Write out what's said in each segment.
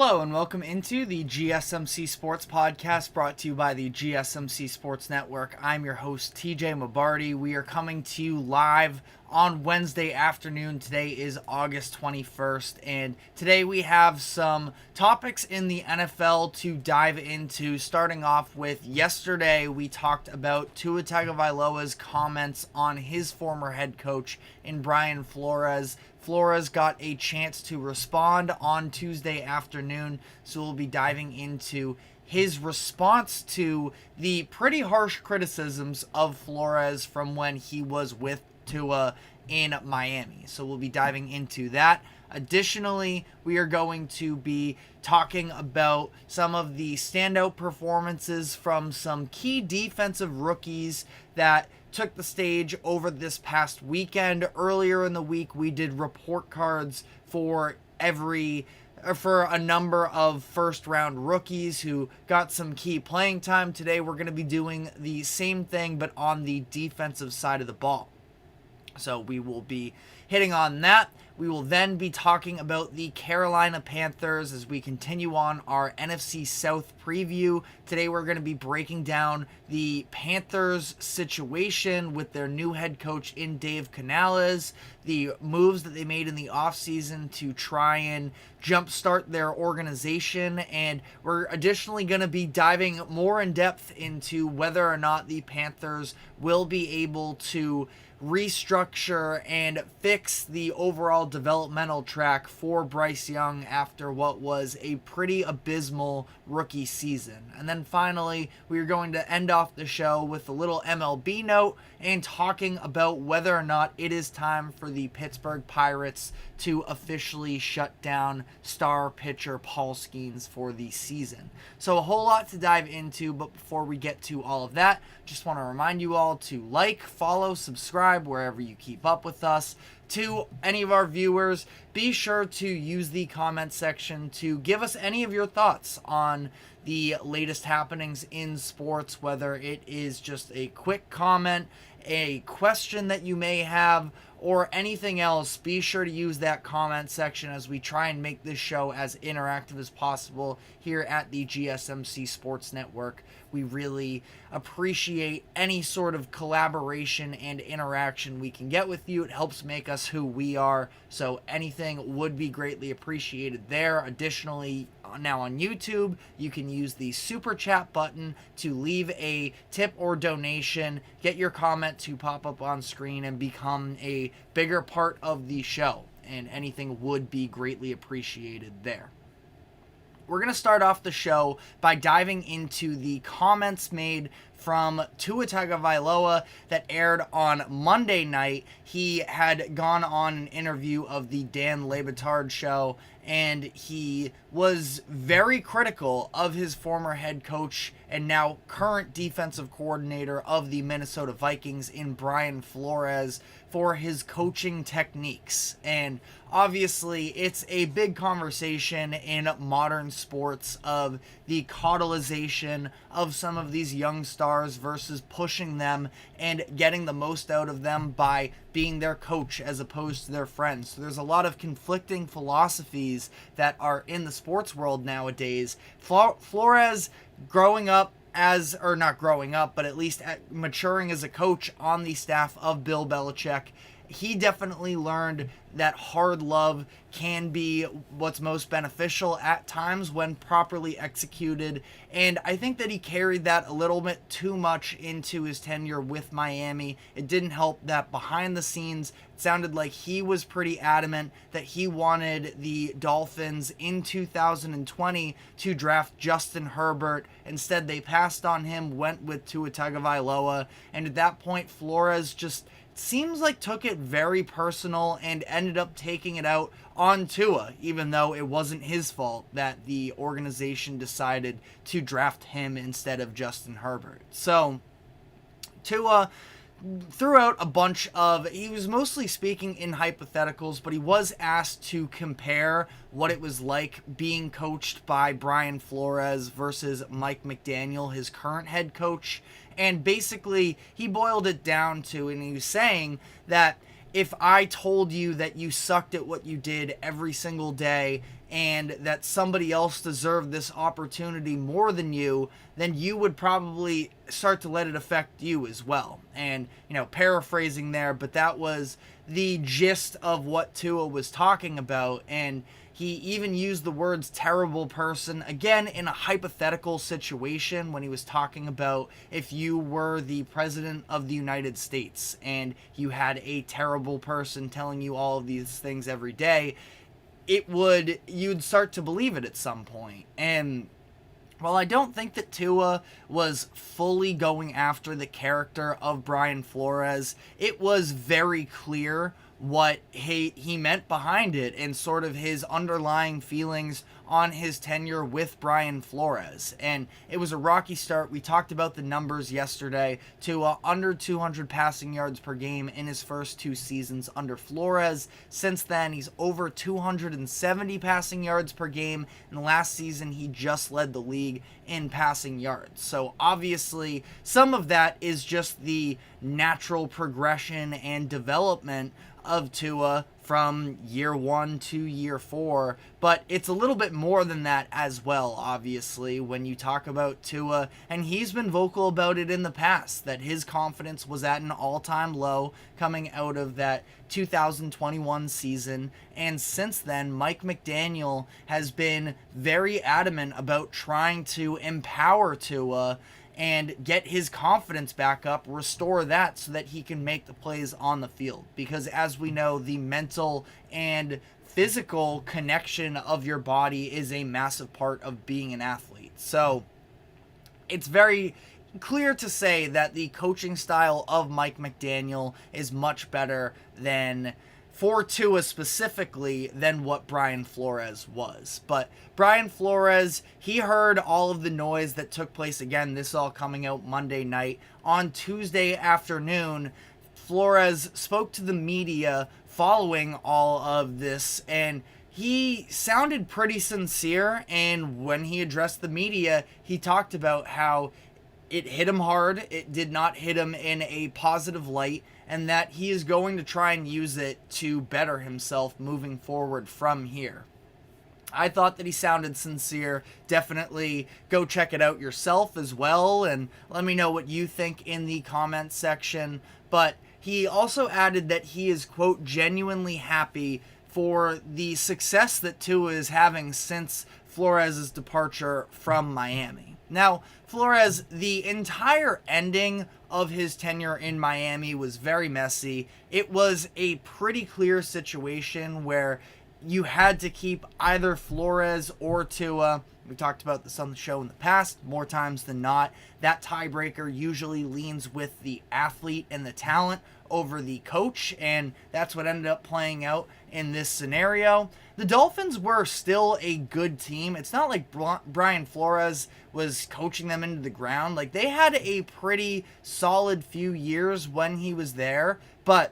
Hello and welcome into the GSMC Sports Podcast brought to you by the GSMC Sports Network. I'm your host, TJ Mabarty. We are coming to you live on Wednesday afternoon. Today is August 21st, and today we have some topics in the NFL to dive into. Starting off with yesterday, we talked about Tua Tagovailoa's comments on his former head coach in Brian Flores. Flores got a chance to respond on Tuesday afternoon, so we'll be diving into his response to the pretty harsh criticisms of Flores from when he was with Tua in Miami. So we'll be diving into that. Additionally, we are going to be talking about some of the standout performances from some key defensive rookies that took the stage over this past weekend. Earlier in the week, we did report cards for a number of first-round rookies who got some key playing time. Today, we're going to be doing the same thing, but on the defensive side of the ball. So we will be hitting on that. We will then be talking about the Carolina Panthers as we continue on our NFC South preview. Today we're going to be breaking down the Panthers situation with their new head coach in Dave Canales, the moves that they made in the offseason to try and jumpstart their organization, and we're additionally going to be diving more in depth into whether or not the Panthers will be able to restructure and fix the overall developmental track for Bryce Young after what was a pretty abysmal rookie season. And then finally, we are going to end off the show with a little MLB note and talking about whether or not it is time for the Pittsburgh Pirates to officially shut down star pitcher Paul Skeens for the season. So a whole lot to dive into, but before we get to all of that, just want to remind you all to like, follow, subscribe wherever you keep up with us. To any of our viewers, be sure to use the comment section to give us any of your thoughts on the latest happenings in sports, whether it is just a quick comment, a question that you may have, or anything else. Be sure to use that comment section as we try and make this show as interactive as possible here at the GSMC Sports Network. We really appreciate any sort of collaboration and interaction we can get with you. It helps make us who we are, so anything would be greatly appreciated there. Additionally, now on YouTube, you can use the super chat button to leave a tip or donation, get your comment to pop up on screen, and become a bigger part of the show, and anything would be greatly appreciated there. We're going to start off the show by diving into the comments made from Tua Tagovailoa that aired on Monday night. He had gone on an interview of the Dan Le Batard show, and he was very critical of his former head coach and now current defensive coordinator of the Minnesota Vikings in Brian Flores for his coaching techniques. And obviously, it's a big conversation in modern sports of the cautelization of some of these young stars versus pushing them and getting the most out of them by being their coach as opposed to their friends. So there's a lot of conflicting philosophies that are in the sports world nowadays. Flores growing up not growing up, but at least maturing as a coach on the staff of Bill Belichick, he definitely learned that hard love can be what's most beneficial at times when properly executed. And I think that he carried that a little bit too much into his tenure with Miami. It didn't help that behind the scenes, it sounded like he was pretty adamant that he wanted the Dolphins in 2020 to draft Justin Herbert. Instead, they passed on him, went with Tua Tagovailoa. And at that point, Flores just seems like took it very personal and ended up taking it out on Tua, even though it wasn't his fault that the organization decided to draft him instead of Justin Herbert. So Tua threw out a bunch of, he was mostly speaking in hypotheticals, but he was asked to compare what it was like being coached by Brian Flores versus Mike McDaniel, his current head coach. And basically, he boiled it down to, and he was saying that if I told you that you sucked at what you did every single day and that somebody else deserved this opportunity more than you, then you would probably start to let it affect you as well. And, paraphrasing there, but that was the gist of what Tua was talking about. And he even used the words terrible person, again, in a hypothetical situation when he was talking about if you were the president of the United States and you had a terrible person telling you all of these things every day, you'd start to believe it at some point. And while I don't think that Tua was fully going after the character of Brian Flores, it was very clear what he meant behind it and sort of his underlying feelings on his tenure with Brian Flores. And it was a rocky start. We talked about the numbers yesterday. Tua under 200 passing yards per game in his first 2 seasons under Flores. Since then, he's over 270 passing yards per game. And last season, he just led the league in passing yards. So obviously, some of that is just the natural progression and development of Tua from year 1 to year 4, but it's a little bit more than that as well, obviously, when you talk about Tua, and he's been vocal about it in the past, that his confidence was at an all-time low coming out of that 2021 season, and since then, Mike McDaniel has been very adamant about trying to empower Tua and get his confidence back up, restore that so that he can make the plays on the field. Because as we know, the mental and physical connection of your body is a massive part of being an athlete. So it's very clear to say that the coaching style of Mike McDaniel is much better than, for Tua specifically, than what Brian Flores was. But Brian Flores, he heard all of the noise that took place. Again, this all coming out Monday night. On Tuesday afternoon, Flores spoke to the media following all of this, and he sounded pretty sincere. And when he addressed the media, he talked about how it hit him hard, it did not hit him in a positive light, and that he is going to try and use it to better himself moving forward from here. I thought that he sounded sincere. Definitely go check it out yourself as well, and let me know what you think in the comments section. But he also added that he is, quote, genuinely happy for the success that Tua is having since Flores' departure from Miami. Now, Flores, the entire ending of his tenure in Miami was very messy. It was a pretty clear situation where you had to keep either Flores or Tua. We talked about this on the show in the past, more times than not. That tiebreaker usually leans with the athlete and the talent over the coach, and that's what ended up playing out in this scenario. The Dolphins were still a good team. It's not like Brian Flores was coaching them into the ground. Like, they had a pretty solid few years when he was there, but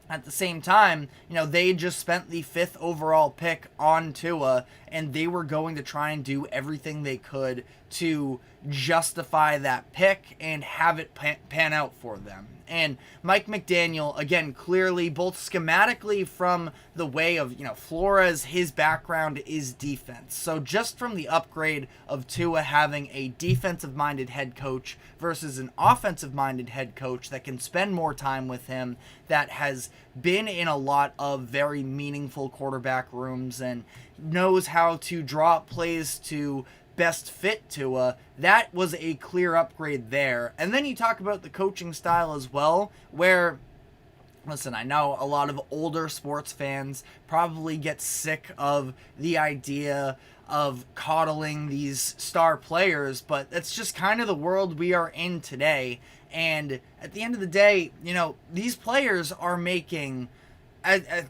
at the same time, they just spent the 5th overall pick on Tua, and they were going to try and do everything they could to justify that pick and have it pan out for them. And Mike McDaniel, again, clearly, both schematically from the way of, Flores, his background is defense. So just from the upgrade of Tua having a defensive-minded head coach versus an offensive-minded head coach that can spend more time with him, that has been in a lot of very meaningful quarterback rooms and knows how to draw up plays to best fit Tua, that was a clear upgrade there. And then you talk about the coaching style as well, where, listen, I know a lot of older sports fans probably get sick of the idea of coddling these star players, but that's just kind of the world we are in today. And at the end of the day, these players are making, at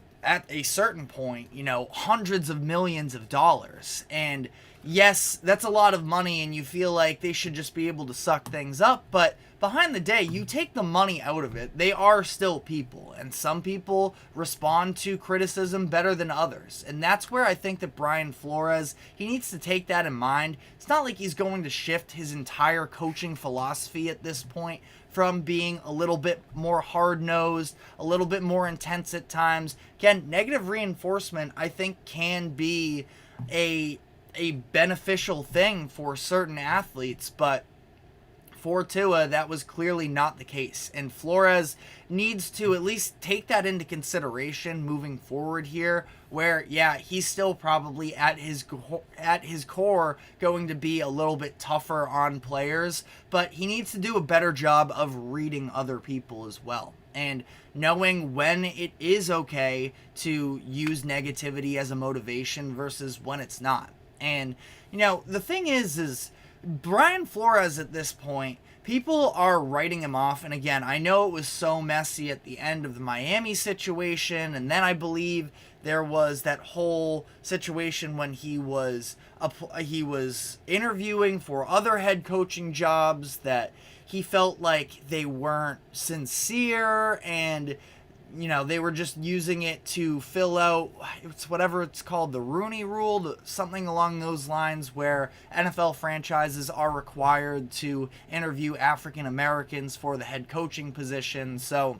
a certain point, hundreds of millions of dollars. And yes, that's a lot of money, and you feel like they should just be able to suck things up, but behind the day, you take the money out of it, they are still people, and some people respond to criticism better than others. And that's where I think that Brian Flores, he needs to take that in mind. It's not like he's going to shift his entire coaching philosophy at this point from being a little bit more hard-nosed, a little bit more intense at times. Again, negative reinforcement, I think, can be a beneficial thing for certain athletes, but for Tua, that was clearly not the case. And Flores needs to at least take that into consideration moving forward here, where, yeah, he's still probably at his core going to be a little bit tougher on players, but he needs to do a better job of reading other people as well, and knowing when it is okay to use negativity as a motivation versus when it's not. And, the thing is Brian Flores at this point, people are writing him off. And again, I know it was so messy at the end of the Miami situation. And then I believe there was that whole situation when he was interviewing for other head coaching jobs that he felt like they weren't sincere, and they were just using it to fill out, it's whatever it's called, the Rooney Rule, something along those lines, where NFL franchises are required to interview African Americans for the head coaching position. So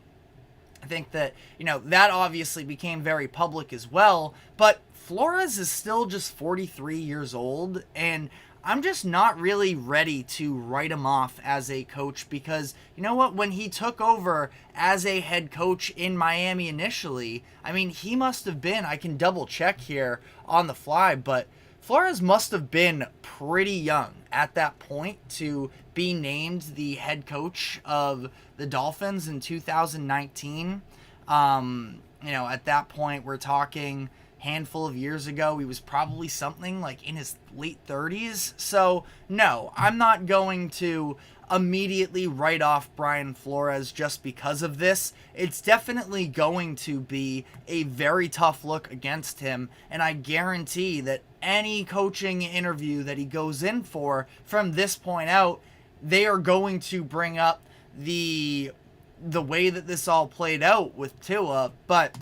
I think that, that obviously became very public as well, but Flores is still just 43 years old, and I'm just not really ready to write him off as a coach, because you know what? When he took over as a head coach in Miami initially, I mean, he must have been, I can double check here on the fly, but Flores must have been pretty young at that point to be named the head coach of the Dolphins in 2019. At that point, we're talking handful of years ago, he was probably something like in his late 30s. So no, I'm not going to immediately write off Brian Flores just because of this. It's definitely going to be a very tough look against him, and I guarantee that any coaching interview that he goes in for from this point out, they are going to bring up the way that this all played out with Tua. But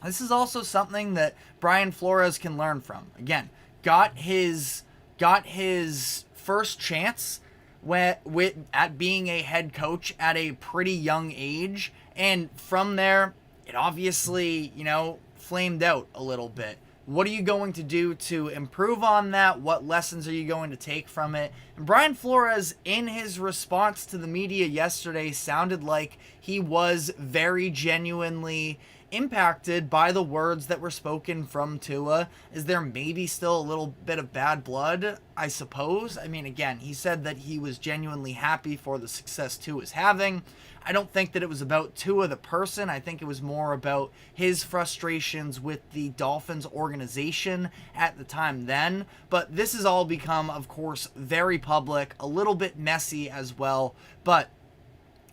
this is also something that Brian Flores can learn from. Again, got his first chance at being a head coach at a pretty young age, and from there, it obviously, flamed out a little bit. What are you going to do to improve on that? What lessons are you going to take from it? And Brian Flores, in his response to the media yesterday, sounded like he was very genuinely impacted by the words that were spoken from Tua. Is there maybe still a little bit of bad blood? I suppose. I mean, again, he said that he was genuinely happy for the success Tua is having. I don't think that it was about Tua the person. I think it was more about his frustrations with the Dolphins organization at the time then. But this has all become, of course, very public, a little bit messy as well. But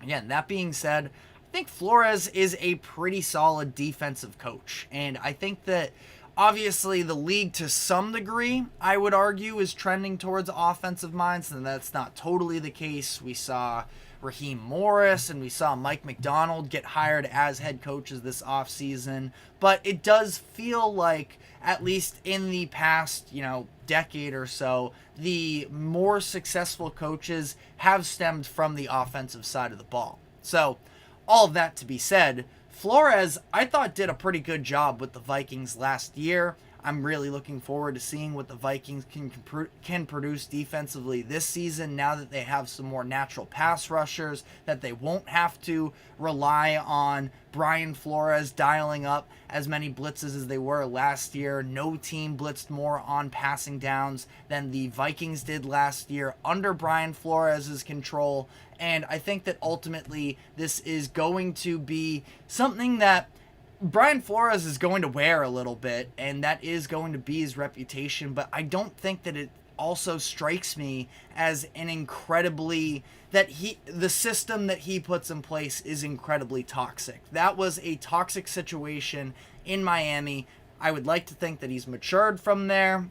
again, that being said, I think Flores is a pretty solid defensive coach, and I think that obviously the league to some degree, I would argue, is trending towards offensive minds, and that's not totally the case. We saw Raheem Morris and we saw Mike McDonald get hired as head coaches this offseason, but it does feel like, at least in the past, decade or so, the more successful coaches have stemmed from the offensive side of the ball. So all of that to be said, Flores, I thought, did a pretty good job with the Vikings last year. I'm really looking forward to seeing what the Vikings can produce defensively this season, now that they have some more natural pass rushers, that they won't have to rely on Brian Flores dialing up as many blitzes as they were last year. No team blitzed more on passing downs than the Vikings did last year under Brian Flores' control. And I think that ultimately this is going to be something that Brian Flores is going to wear a little bit, and that is going to be his reputation, but I don't think that it also strikes me as the system that he puts in place is incredibly toxic. That was a toxic situation in Miami. I would like to think that he's matured from there,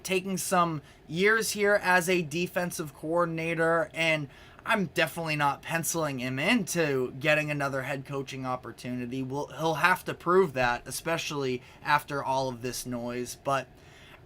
taking some years here as a defensive coordinator, and I'm definitely not penciling him into getting another head coaching opportunity. He'll have to prove that, especially after all of this noise. But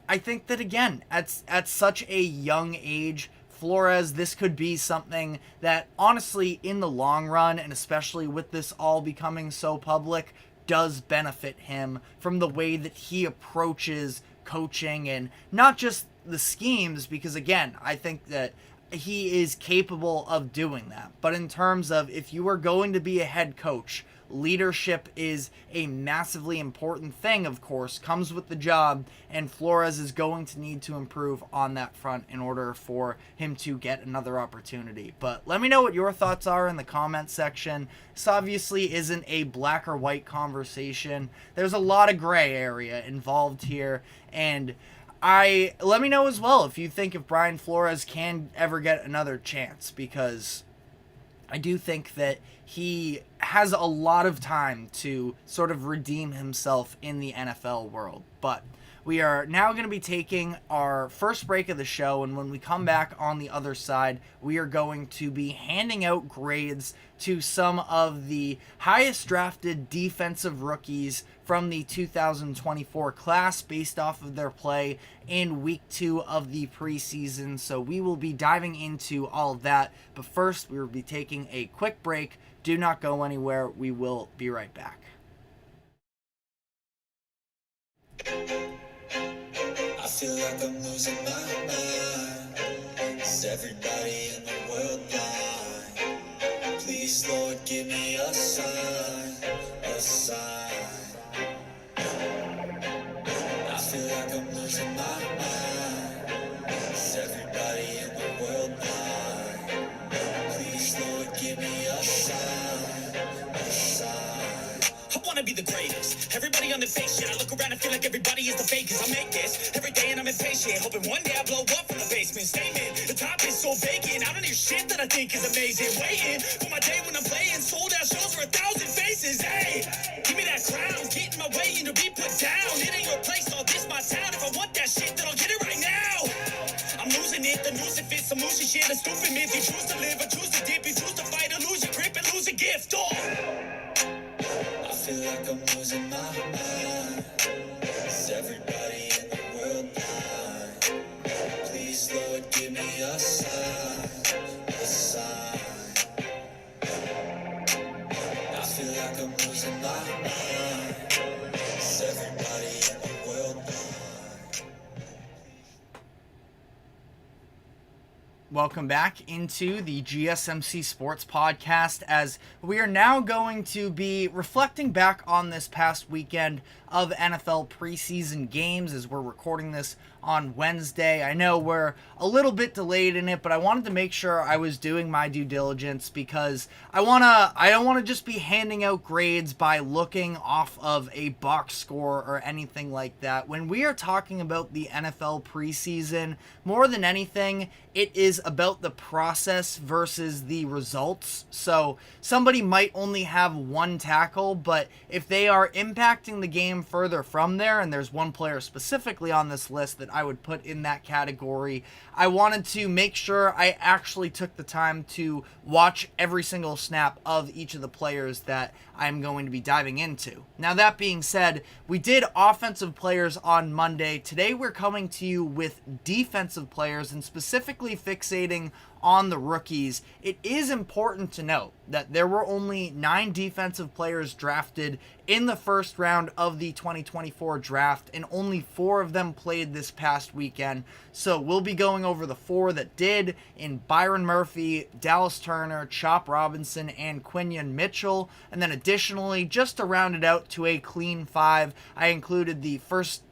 I think that, again, at such a young age, Flores, this could be something that, honestly, in the long run, and especially with this all becoming so public, does benefit him from the way that he approaches coaching, and not just the schemes, because, again, I think that he is capable of doing that. But in terms of, if you are going to be a head coach, leadership is a massively important thing, of course, comes with the job, and Flores is going to need to improve on that front in order for him to get another opportunity. But let me know what your thoughts are in the comment section. This obviously isn't a black or white conversation. There's a lot of gray area involved here, and let me know as well if you think if Brian Flores can ever get another chance, because I do think that he has a lot of time to sort of redeem himself in the NFL world. But we are now going to be taking our first break of the show, and when we come back on the other side, we are going to be handing out grades to some of the highest drafted defensive rookies from the 2024 class based off of their play in week 2 of the preseason. So we will be diving into all of that, but first we will be taking a quick break. Do not go anywhere. We will be right back. I feel like I'm losing my mind. Is everybody in the world blind? Please, Lord, give me a sign, a sign. I feel like I'm losing my mind. Is everybody in the world blind? Please, Lord, give me a sign, a sign. I wanna be the greatest. Everybody on the fake shit. I look around and feel like everybody is the fakest. I make this every day and I'm impatient, hoping one day I blow up from the basement. Statement, the top is so vacant. I don't hear shit that I think is amazing. Waiting for my day when I'm playing sold out shows for 1,000 faces. Hey, give me that crown, get in my way and to be put down. It ain't your place, all this my town. If I want that shit, then I'll get it right now. I'm losing it, the news it fits, some losing shit, a stupid myth. You choose to live or choose to dip, you choose to fight or lose your grip and lose a gift. Oh, I feel like I'm losing my mind. Is everybody in the world blind? Please, Lord, give me a sign, a sign. I feel like I'm losing my mind. Is everybody in the world blind? Welcome back into the GSMC Sports Podcast, as we are now going to be reflecting back on this past weekend of NFL preseason games as we're recording this on Wednesday. I know we're a little bit delayed in it, but I wanted to make sure I was doing my due diligence, because I don't want to just be handing out grades by looking off of a box score or anything like that. When we are talking about the NFL preseason, more than anything, it is about the process versus the results. So somebody might only have one tackle, but if they are impacting the game further from there, and there's one player specifically on this list that I would put in that category, I wanted to make sure I actually took the time to watch every single snap of each of the players that I'm going to be diving into. Now, that being said, we did offensive players on Monday. Today we're coming to you with defensive players, and specifically fixating on the rookies. It is important to note that there were only 9 defensive players drafted in the first round of the 2024 draft, and only 4 of them played this past weekend. So we'll be going over the 4 that did, in Byron Murphy, Dallas Turner, Chop Robinson, and Quinyon Mitchell. And then additionally, just to round it out to a clean 5, I included the first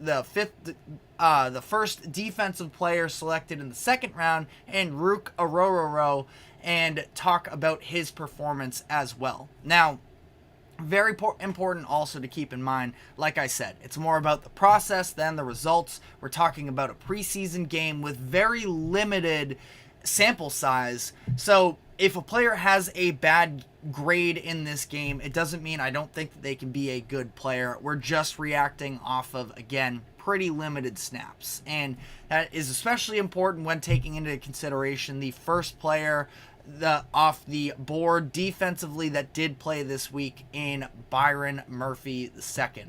defensive player selected in the second round, and Rook Arororo, and talk about his performance as well. Now, very important also to keep in mind, like I said, it's more about the process than the results. We're talking about a preseason game with very limited sample size. So if a player has a bad grade in this game, it doesn't mean I don't think that they can be a good player. We're just reacting off of, again, pretty limited snaps. And that is especially important when taking into consideration the first player the board defensively that did play this week in Byron Murphy II.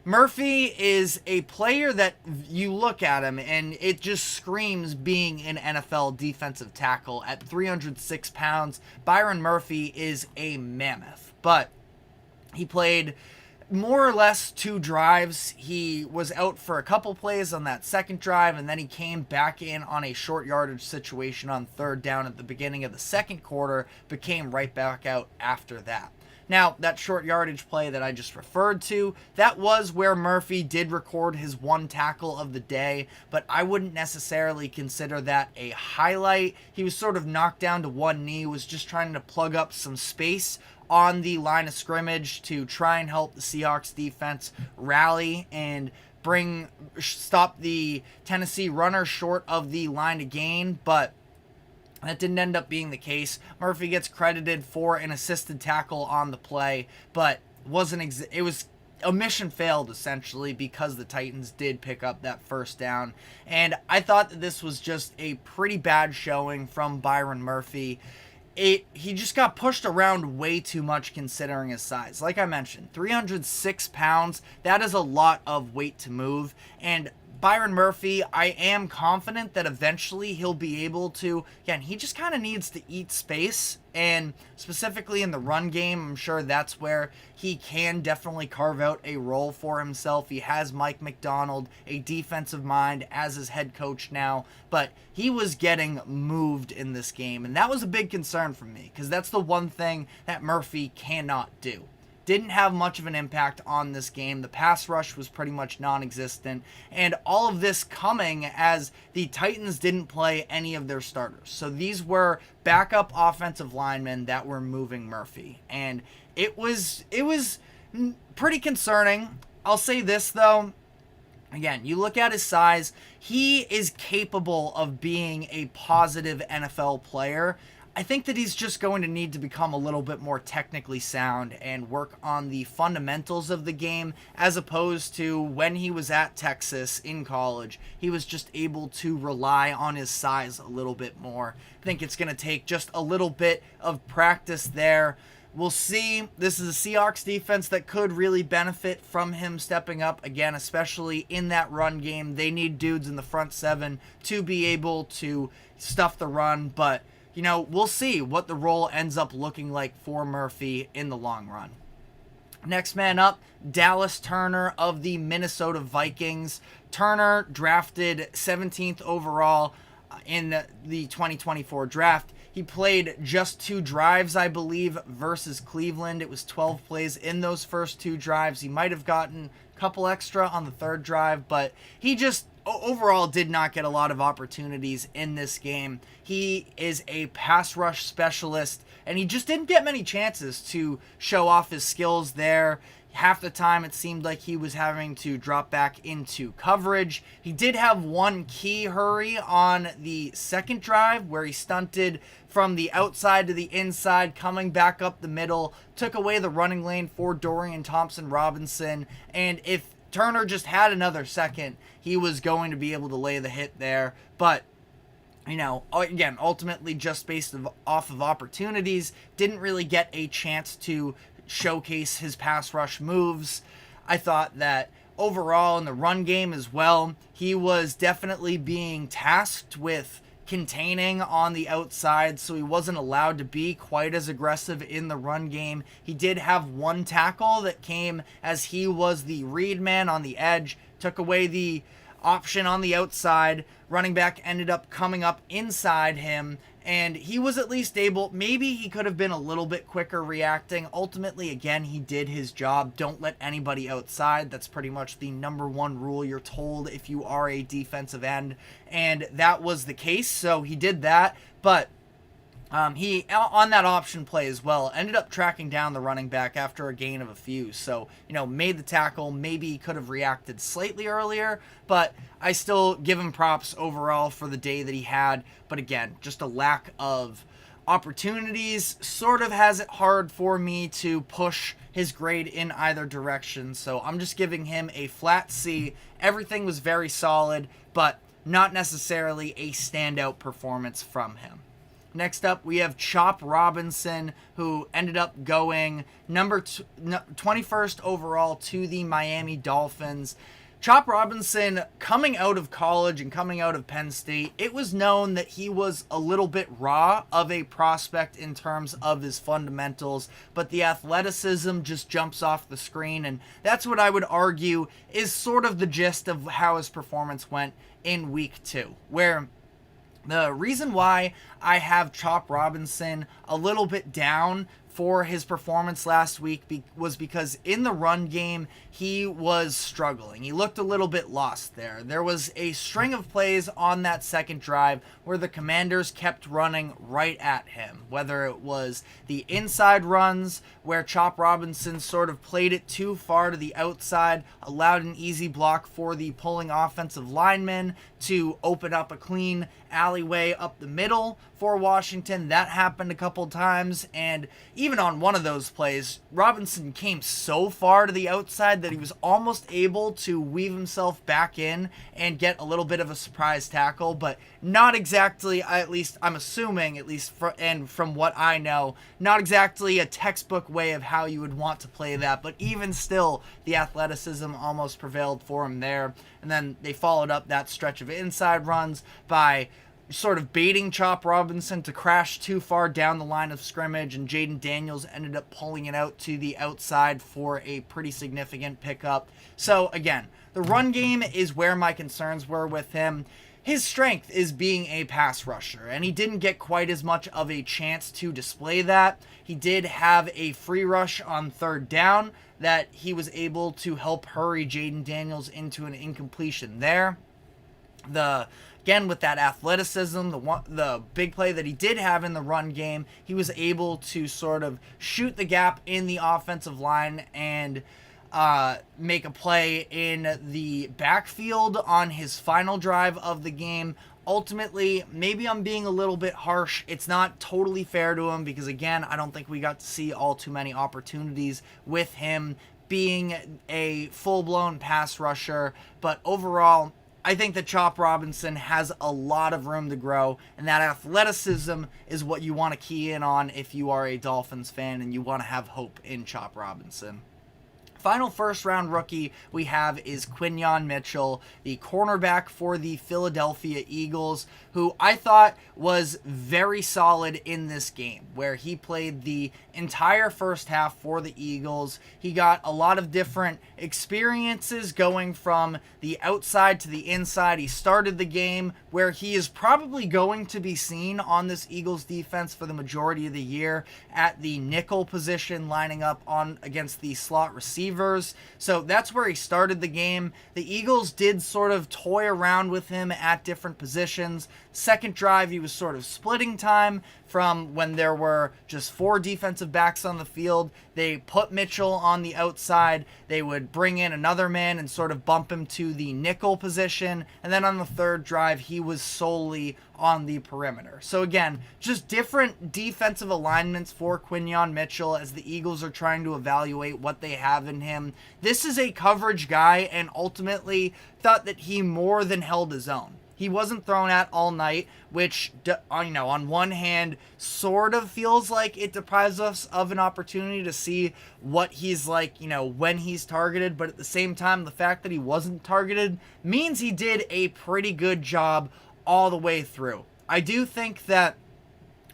Murphy is a player that you look at him and it just screams being an NFL defensive tackle. At 306 pounds, Byron Murphy is a mammoth, but he played more or less 2 drives. He was out for a couple plays on that second drive, and then he came back in on a short yardage situation on 3rd down at the beginning of the second quarter, but came right back out after that. Now, that short yardage play that I just referred to, that was where Murphy did record his 1 tackle of the day, but I wouldn't necessarily consider that a highlight. He was sort of knocked down to 1 knee, was just trying to plug up some space on the line of scrimmage to try and help the Seahawks defense rally and stop the Tennessee runner short of the line of gain, but that didn't end up being the case. Murphy gets credited for an assisted tackle on the play, but it was a mission failed essentially because the Titans did pick up that 1st down. And I thought that this was just a pretty bad showing from Byron Murphy. He just got pushed around way too much considering his size. Like I mentioned, 306 pounds, that is a lot of weight to move. And Byron Murphy, I am confident that eventually he'll be able to, again, he just kind of needs to eat space, and specifically in the run game, I'm sure that's where he can definitely carve out a role for himself. He has Mike McDonald, a defensive mind, as his head coach now, but he was getting moved in this game, and that was a big concern for me, because that's the one thing that Murphy cannot do. Didn't have much of an impact on this game. The pass rush was pretty much non-existent. And all of this coming as the Titans didn't play any of their starters. So these were backup offensive linemen that were moving Murphy. And it was pretty concerning. I'll say this, though. Again, you look at his size. He is capable of being a positive NFL player. I think that he's just going to need to become a little bit more technically sound and work on the fundamentals of the game, as opposed to when he was at Texas in college. He was just able to rely on his size a little bit more. I think it's going to take just a little bit of practice there. We'll see. This is a Seahawks defense that could really benefit from him stepping up again, especially in that run game. They need dudes in the front 7 to be able to stuff the run, but we'll see what the role ends up looking like for Murphy in the long run. Next man up, Dallas Turner of the Minnesota Vikings. Turner drafted 17th overall in the 2024 draft. He played just 2 drives, I believe, versus Cleveland. It was 12 plays in those first 2 drives. He might have gotten a couple extra on the 3rd drive, but he just overall did not get a lot of opportunities in this game. He is a pass rush specialist, and he just didn't get many chances to show off his skills there. Half the time it seemed like he was having to drop back into coverage. He did have 1 key hurry on the 2nd drive where he stunted from the outside to the inside, coming back up the middle, took away the running lane for Dorian Thompson-Robinson, and if Turner just had another second, he was going to be able to lay the hit there. But, again, ultimately just based off of opportunities, didn't really get a chance to showcase his pass rush moves. I thought that overall in the run game as well, he was definitely being tasked with containing on the outside, so he wasn't allowed to be quite as aggressive in the run game. He did have 1 tackle that came as he was the read man on the edge, took away the option on the outside. Running back ended up coming up inside him, and he was at least able, maybe he could have been a little bit quicker reacting. Ultimately, again, he did his job. Don't let anybody outside. That's pretty much the number 1 rule you're told if you are a defensive end, and that was the case, so he did that. But he, on that option play as well, ended up tracking down the running back after a gain of a few. So, made the tackle. Maybe he could have reacted slightly earlier, but I still give him props overall for the day that he had. But again, just a lack of opportunities sort of has it hard for me to push his grade in either direction. So I'm just giving him a flat C. Everything was very solid, but not necessarily a standout performance from him. Next up, we have Chop Robinson, who ended up going 21st overall to the Miami Dolphins. Chop Robinson, coming out of college and coming out of Penn State, it was known that he was a little bit raw of a prospect in terms of his fundamentals, but the athleticism just jumps off the screen, and that's what I would argue is sort of the gist of how his performance went in week 2, where the reason why I have Chop Robinson a little bit down for his performance last week was because in the run game, he was struggling. He looked a little bit lost there. There was a string of plays on that second drive where the Commanders kept running right at him, whether it was the inside runs where Chop Robinson sort of played it too far to the outside, allowed an easy block for the pulling offensive lineman to open up a clean alleyway up the middle for Washington. That happened a couple times, and even on one of those plays, Robinson came so far to the outside that he was almost able to weave himself back in and get a little bit of a surprise tackle, but not exactly, at least I'm assuming, and from what I know, not exactly a textbook way of how you would want to play that, but even still, the athleticism almost prevailed for him there. And then they followed up that stretch of inside runs by sort of baiting Chop Robinson to crash too far down the line of scrimmage, and Jaden Daniels ended up pulling it out to the outside for a pretty significant pickup. So again, the run game is where my concerns were with him. His strength is being a pass rusher, and he didn't get quite as much of a chance to display that. He did have a free rush on third down that he was able to help hurry Jaden Daniels into an incompletion there. Again, with that athleticism, the big play that he did have in the run game, he was able to sort of shoot the gap in the offensive line and make a play in the backfield on his final drive of the game. Ultimately, maybe I'm being a little bit harsh. It's not totally fair to him because, again, I don't think we got to see all too many opportunities with him being a full-blown pass rusher. But overall, I think that Chop Robinson has a lot of room to grow, and that athleticism is what you want to key in on if you are a Dolphins fan and you want to have hope in Chop Robinson. Final first-round rookie we have is Quinyon Mitchell, the cornerback for the Philadelphia Eagles, who I thought was very solid in this game, where he played the entire first half for the Eagles. He got a lot of different experiences going from the outside to the inside. He started the game where he is probably going to be seen on this Eagles defense for the majority of the year at the nickel position, lining up on against the slot receivers. So that's where he started the game. The Eagles did sort of toy around with him at different positions. Second drive, he was sort of splitting time from when there were just 4 defensive backs on the field. They put Mitchell on the outside. They would bring in another man and sort of bump him to the nickel position. And then on the third drive, he was solely on the perimeter. So again, just different defensive alignments for Quinyon Mitchell as the Eagles are trying to evaluate what they have in him. This is a coverage guy, and ultimately thought that he more than held his own. He wasn't thrown at all night, which, on one hand, sort of feels like it deprives us of an opportunity to see what he's like, when he's targeted. But at the same time, the fact that he wasn't targeted means he did a pretty good job all the way through. I do think that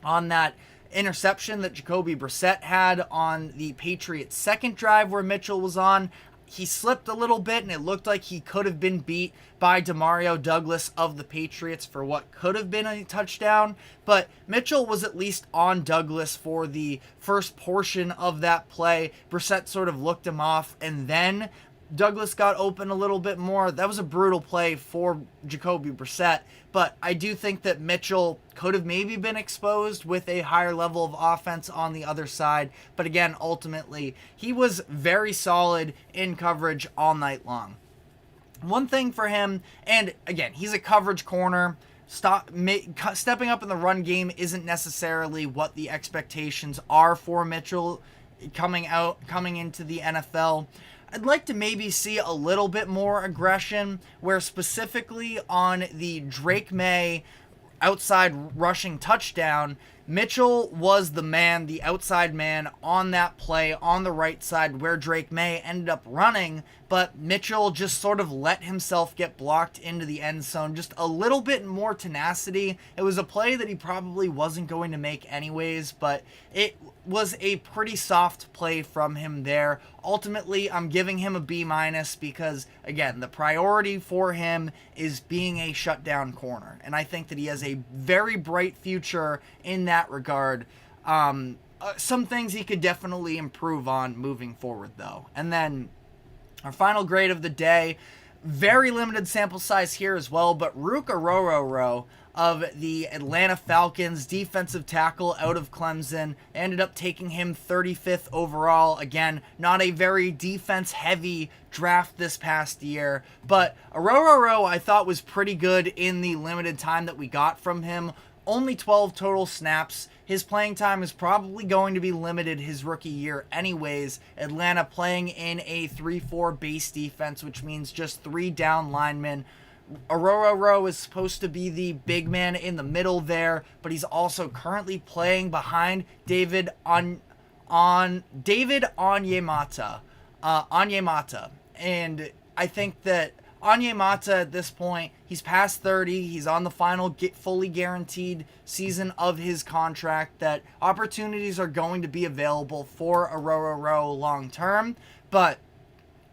on that interception that Jacoby Brissett had on the Patriots' second drive where Mitchell was on, he slipped a little bit, and it looked like he could have been beat by Demario Douglas of the Patriots for what could have been a touchdown. But Mitchell was at least on Douglas for the first portion of that play. Brissett sort of looked him off, and then Douglas got open a little bit more. That was a brutal play for Jacoby Brissett, but I do think that Mitchell could have maybe been exposed with a higher level of offense on the other side. But again, ultimately, he was very solid in coverage all night long. One thing for him, and again, he's a coverage corner. Stepping up in the run game isn't necessarily what the expectations are for Mitchell coming into the NFL. I'd like to maybe see a little bit more aggression, where specifically on the Drake May outside rushing touchdown. Mitchell was the man, the outside man on that play on the right side where Drake May ended up running, but Mitchell just sort of let himself get blocked into the end zone. Just a little bit more tenacity. It was a play that he probably wasn't going to make anyways, but it was a pretty soft play from him there. Ultimately, I'm giving him a B- because, again, the priority for him is being a shutdown corner, and I think that he has a very bright future in that regard. Some things he could definitely improve on moving forward, though. And then our final grade of the day, very limited sample size here as well, but Rook Orororo of the Atlanta Falcons, defensive tackle out of Clemson, ended up taking him 35th overall. Again, not a very defense-heavy draft this past year, but Orororo I thought was pretty good in the limited time that we got from him. Only 12 total snaps. His playing time is probably going to be limited his rookie year anyways. Atlanta playing in a 3-4 base defense, which means just 3 down linemen. Orororo is supposed to be the big man in the middle there, but he's also currently playing behind David Onyemata. And I think that Onyemata at this point, he's past 30. He's on the final fully guaranteed season of his contract, that opportunities are going to be available for Orororo long term. But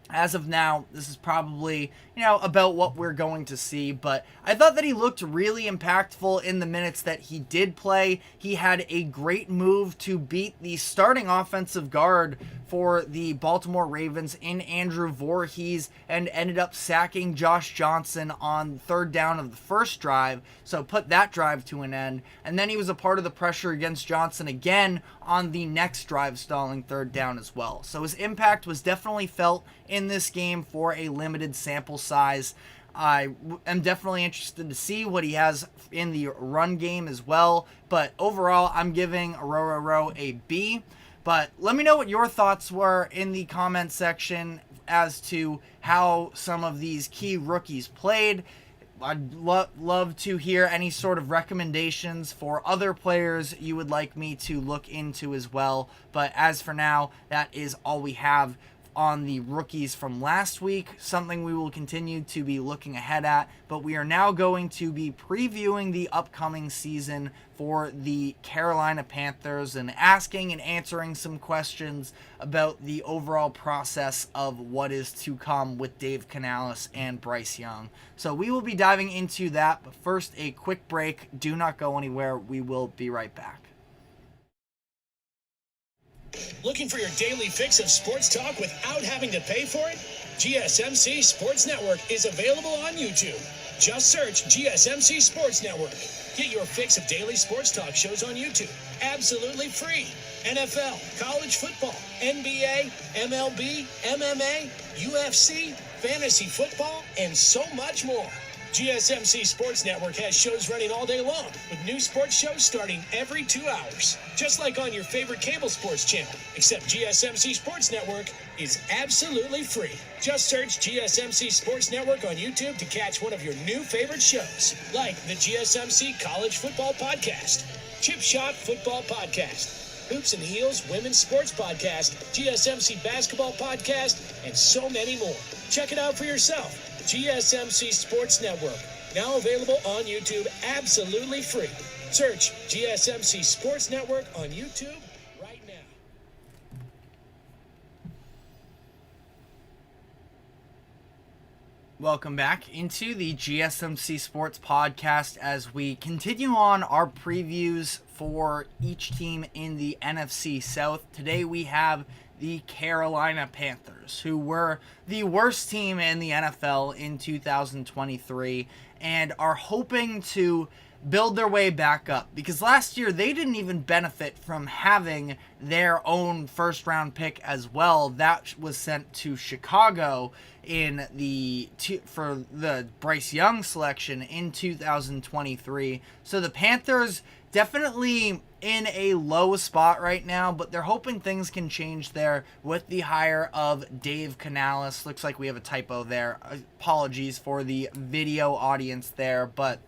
as of now, this is probably, about what we're going to see. But I thought that he looked really impactful in the minutes that he did play. He had a great move to beat the starting offensive guard for the Baltimore Ravens in Andrew Voorhees and ended up sacking Josh Johnson on third down of the first drive. So put that drive to an end. And then he was a part of the pressure against Johnson again on the next drive, stalling third down as well. So his impact was definitely felt in this game for a limited sample size. I am definitely interested to see what he has in the run game as well. But overall, I'm giving Orororo a B. But let me know what your thoughts were in the comment section as to how some of these key rookies played. I'd love to hear any sort of recommendations for other players you would like me to look into as well. But as for now, that is all we have on the rookies from last week, something we will continue to be looking ahead at, but we are now going to be previewing the upcoming season for the Carolina Panthers and asking and answering some questions about the overall process of what is to come with Dave Canales and Bryce Young. So we will be diving into that, but first a quick break. Do not go anywhere. We will be right back. Looking for your daily fix of sports talk without having to pay for it? GSMC Sports Network is available on YouTube. Just search GSMC Sports Network. Get your fix of daily sports talk shows on YouTube. Absolutely free. NFL, college football, NBA, MLB, MMA, UFC, fantasy football, and so much more. GSMC Sports Network has shows running all day long, with new sports shows starting every 2 hours. Just like on your favorite cable sports channel, except GSMC Sports Network is absolutely free. Just search GSMC Sports Network on YouTube to catch one of your new favorite shows, like the GSMC College Football Podcast, Chip Shot Football Podcast, Hoops and Heels Women's Sports Podcast, GSMC Basketball Podcast, and so many more. Check it out for yourself. GSMC Sports Network, now available on YouTube absolutely free. Search GSMC Sports Network on YouTube right now. Welcome back into the GSMC Sports Podcast as we continue on our previews for each team in the NFC South. Today we have the Carolina Panthers, who were the worst team in the NFL in 2023 and are hoping to build their way back up, because last year they didn't even benefit from having their own first round pick as well. That was sent to Chicago for the Bryce Young selection in 2023. So the Panthers definitely in a low spot right now, but they're hoping things can change there with the hire of Dave Canales. Looks like we have a typo there. Apologies for the video audience there, but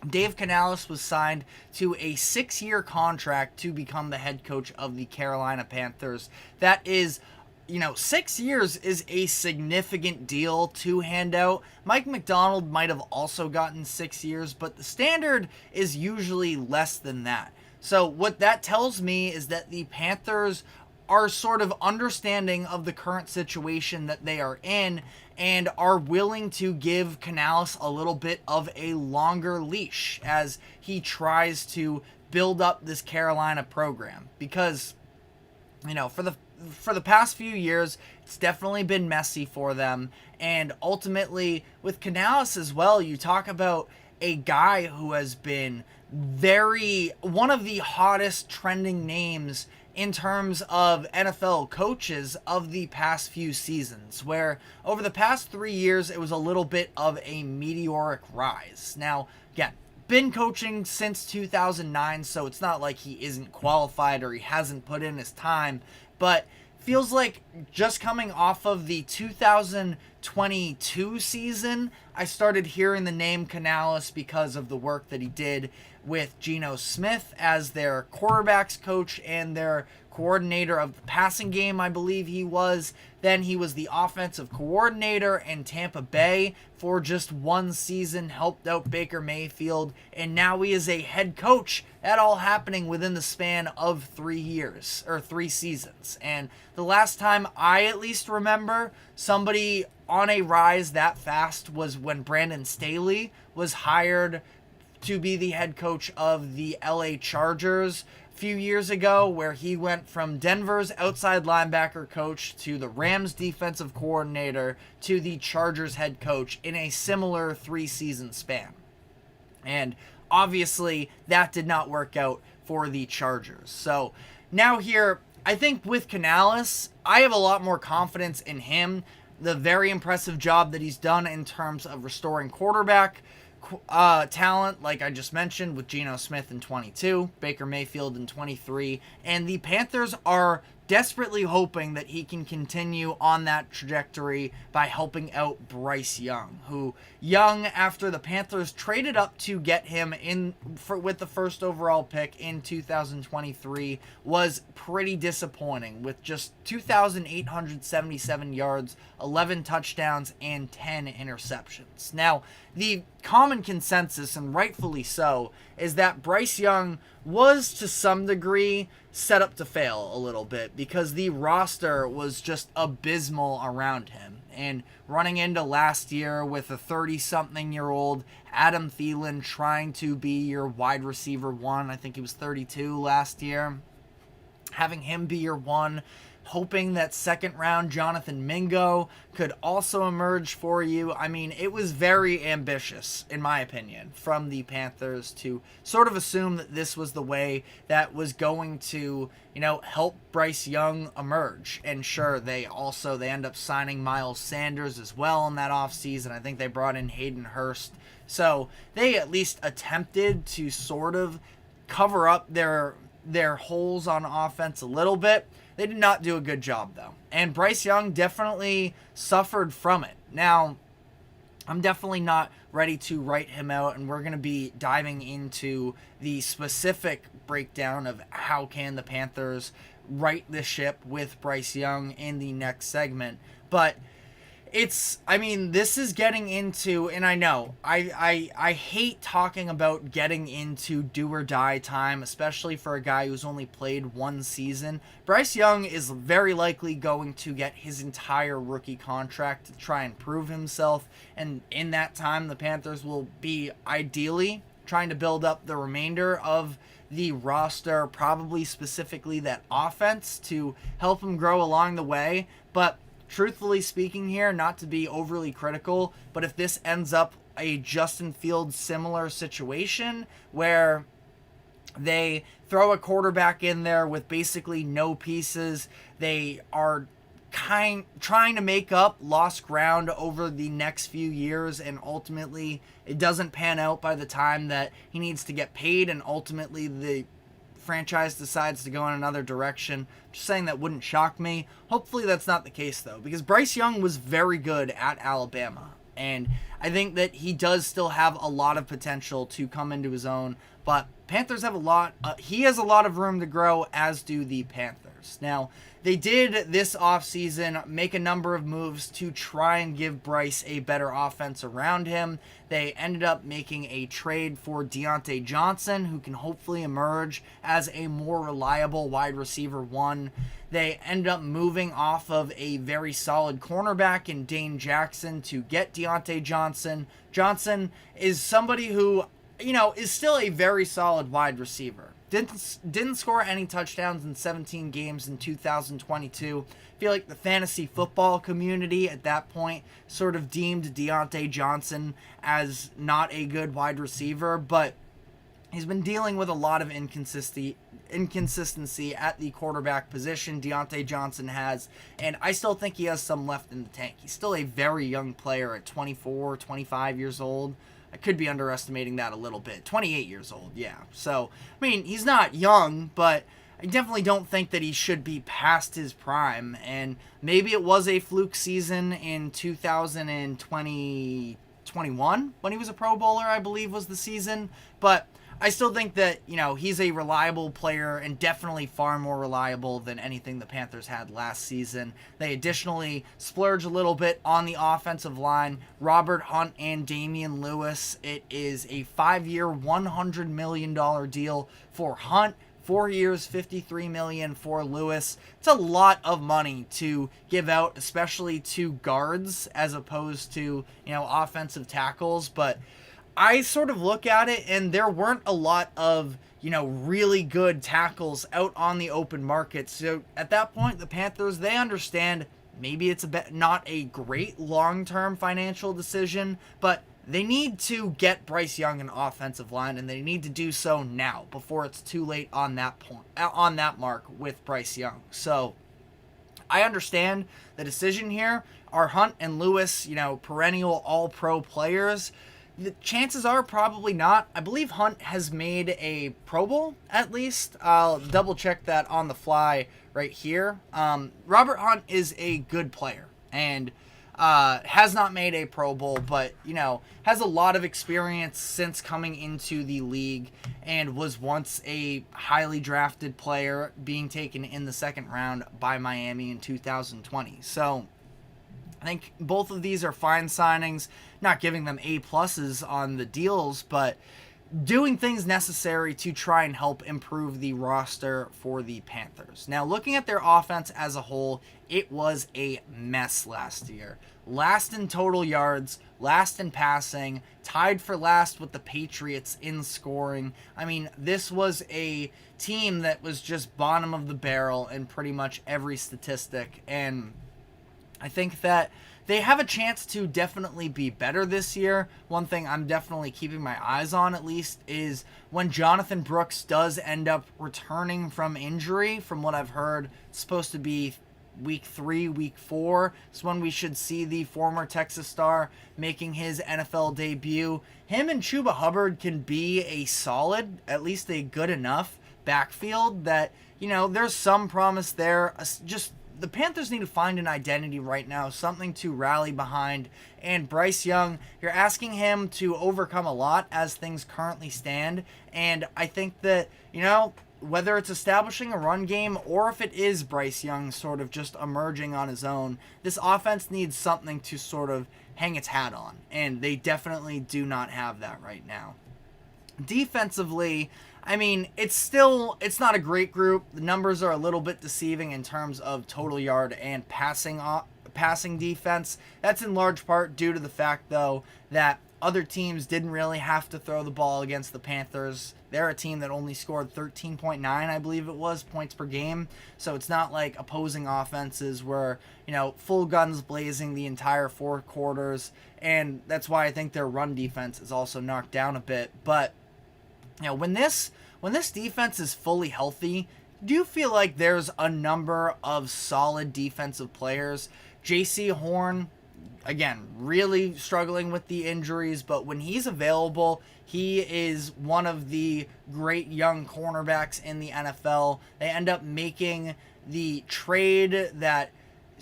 Dave Canales was signed to a 6-year contract to become the head coach of the Carolina Panthers. That is, 6 years is a significant deal to hand out. Mike McDonald might have also gotten 6 years, but the standard is usually less than that. So what that tells me is that the Panthers are sort of understanding of the current situation that they are in and are willing to give Canales a little bit of a longer leash as he tries to build up this Carolina program. Because, for the past few years, it's definitely been messy for them. And ultimately, with Canales as well, you talk about a guy who has been one of the hottest trending names in terms of NFL coaches of the past few seasons, where over the past 3 years, it was a little bit of a meteoric rise. Now, again, been coaching since 2009, so it's not like he isn't qualified or he hasn't put in his time, but feels like just coming off of the 2022 season, I started hearing the name Canales because of the work that he did with Geno Smith as their quarterbacks coach and their coordinator of the passing game, I believe he was. Then he was the offensive coordinator in Tampa Bay for just one season, helped out Baker Mayfield, and now he is a head coach. That all happening within the span of 3 years, or 3 seasons. And the last time I at least remember somebody on a rise that fast was when Brandon Staley was hired to be the head coach of the LA Chargers a few years ago, where he went from Denver's outside linebacker coach to the Rams defensive coordinator to the Chargers head coach in a similar 3-season span. And obviously that did not work out for the Chargers. So now here, I think with Canales, I have a lot more confidence in him. The very impressive job that he's done in terms of restoring quarterback talent, like I just mentioned, with Geno Smith in 22, Baker Mayfield in 23, and the Panthers are desperately hoping that he can continue on that trajectory by helping out Bryce Young, after the Panthers traded up to get him with the first overall pick in 2023, was pretty disappointing with just 2,877 yards, 11 touchdowns, and 10 interceptions. Now, the common consensus, and rightfully so, is that Bryce Young was to some degree set up to fail a little bit because the roster was just abysmal around him. And running into last year with a 30-something-year-old Adam Thielen trying to be your wide receiver one, I think he was 32 last year, having him be your one, hoping that second-round Jonathan Mingo could also emerge for you. I mean, it was very ambitious, in my opinion, from the Panthers to sort of assume that this was the way that was going to, help Bryce Young emerge. And sure, they end up signing Miles Sanders as well in that offseason. I think they brought in Hayden Hurst. So they at least attempted to sort of cover up their holes on offense a little bit. They did not do a good job, though. And Bryce Young definitely suffered from it. Now, I'm definitely not ready to write him out, and we're going to be diving into the specific breakdown of how can the Panthers right the ship with Bryce Young in the next segment. But this is getting into, and I know, I hate talking about getting into do or die time, especially for a guy who's only played one season. Bryce Young is very likely going to get his entire rookie contract to try and prove himself, and in that time, the Panthers will be ideally trying to build up the remainder of the roster, probably specifically that offense, to help him grow along the way. But truthfully speaking here, not to be overly critical, but if this ends up a Justin Fields similar situation where they throw a quarterback in there with basically no pieces, they are trying to make up lost ground over the next few years, and ultimately it doesn't pan out by the time that he needs to get paid, and ultimately the franchise decides to go in another direction. Just saying, that wouldn't shock me. Hopefully that's not the case, though, because Bryce Young was very good at Alabama. And I think that he does still have a lot of potential to come into his own, but Panthers have he has a lot of room to grow, as do the Panthers. Now, they did this offseason make a number of moves to try and give Bryce a better offense around him. They ended up making a trade for Deontay Johnson, who can hopefully emerge as a more reliable wide receiver one. They ended up moving off of a very solid cornerback in Dane Jackson to get Deontay Johnson. Johnson is somebody who, is still a very solid wide receiver. Didn't score any touchdowns in 17 games in 2022. I feel like the fantasy football community at that point sort of deemed Deontay Johnson as not a good wide receiver, but he's been dealing with a lot of inconsistency at the quarterback position. Deontay Johnson has, and I still think he has some left in the tank. He's still a very young player at 24, 25 years old. I could be underestimating that a little bit. 28 years old, yeah. So, I mean, he's not young, but I definitely don't think that he should be past his prime. And maybe it was a fluke season in 2021 when he was a Pro Bowler, I believe was the season. But I still think that, he's a reliable player and definitely far more reliable than anything the Panthers had last season. They additionally splurge a little bit on the offensive line. Robert Hunt and Damian Lewis. It is a 5-year, $100 million deal for Hunt. 4 years, $53 million for Lewis. It's a lot of money to give out, especially to guards as opposed to, offensive tackles. But I sort of look at it, and there weren't a lot of, really good tackles out on the open market. So at that point, the Panthers, they understand maybe it's not a great long-term financial decision, but they need to get Bryce Young an offensive line, and they need to do so now before it's too late on that mark with Bryce Young. So I understand the decision here. Are Hunt and Lewis, perennial all-pro players? The chances are probably not. I believe Hunt has made a Pro Bowl, at least. I'll double check that on the fly right here. Robert Hunt is a good player and has not made a Pro Bowl, but, has a lot of experience since coming into the league and was once a highly drafted player being taken in the second round by Miami in 2020. So I think both of these are fine signings, not giving them A-pluses on the deals, but doing things necessary to try and help improve the roster for the Panthers. Now, looking at their offense as a whole, it was a mess last year. Last in total yards, last in passing, tied for last with the Patriots in scoring. I mean, this was a team that was just bottom of the barrel in pretty much every statistic, and I think that they have a chance to definitely be better this year. One thing I'm definitely keeping my eyes on, at least, is when Jonathan Brooks does end up returning from injury. From what I've heard, it's supposed to be week 3, week 4. It's when we should see the former Texas star making his NFL debut. Him and Chuba Hubbard can be a solid, at least a good enough backfield that, there's some promise there. Just the Panthers need to find an identity right now, something to rally behind. And Bryce Young, you're asking him to overcome a lot as things currently stand. And I think that, whether it's establishing a run game or if it is Bryce Young sort of just emerging on his own, this offense needs something to sort of hang its hat on. And they definitely do not have that right now. Defensively, I mean, it's not a great group. The numbers are a little bit deceiving in terms of total yard and passing defense. That's in large part due to the fact, though, that other teams didn't really have to throw the ball against the Panthers. They're a team that only scored 13.9, I believe it was, points per game. So it's not like opposing offenses were, full guns blazing the entire 4 quarters. And that's why I think their run defense is also knocked down a bit. But when this defense is fully healthy, do you feel like there's a number of solid defensive players? J.C. Horn, again, really struggling with the injuries, but when he's available, he is one of the great young cornerbacks in the NFL. They end up making the trade that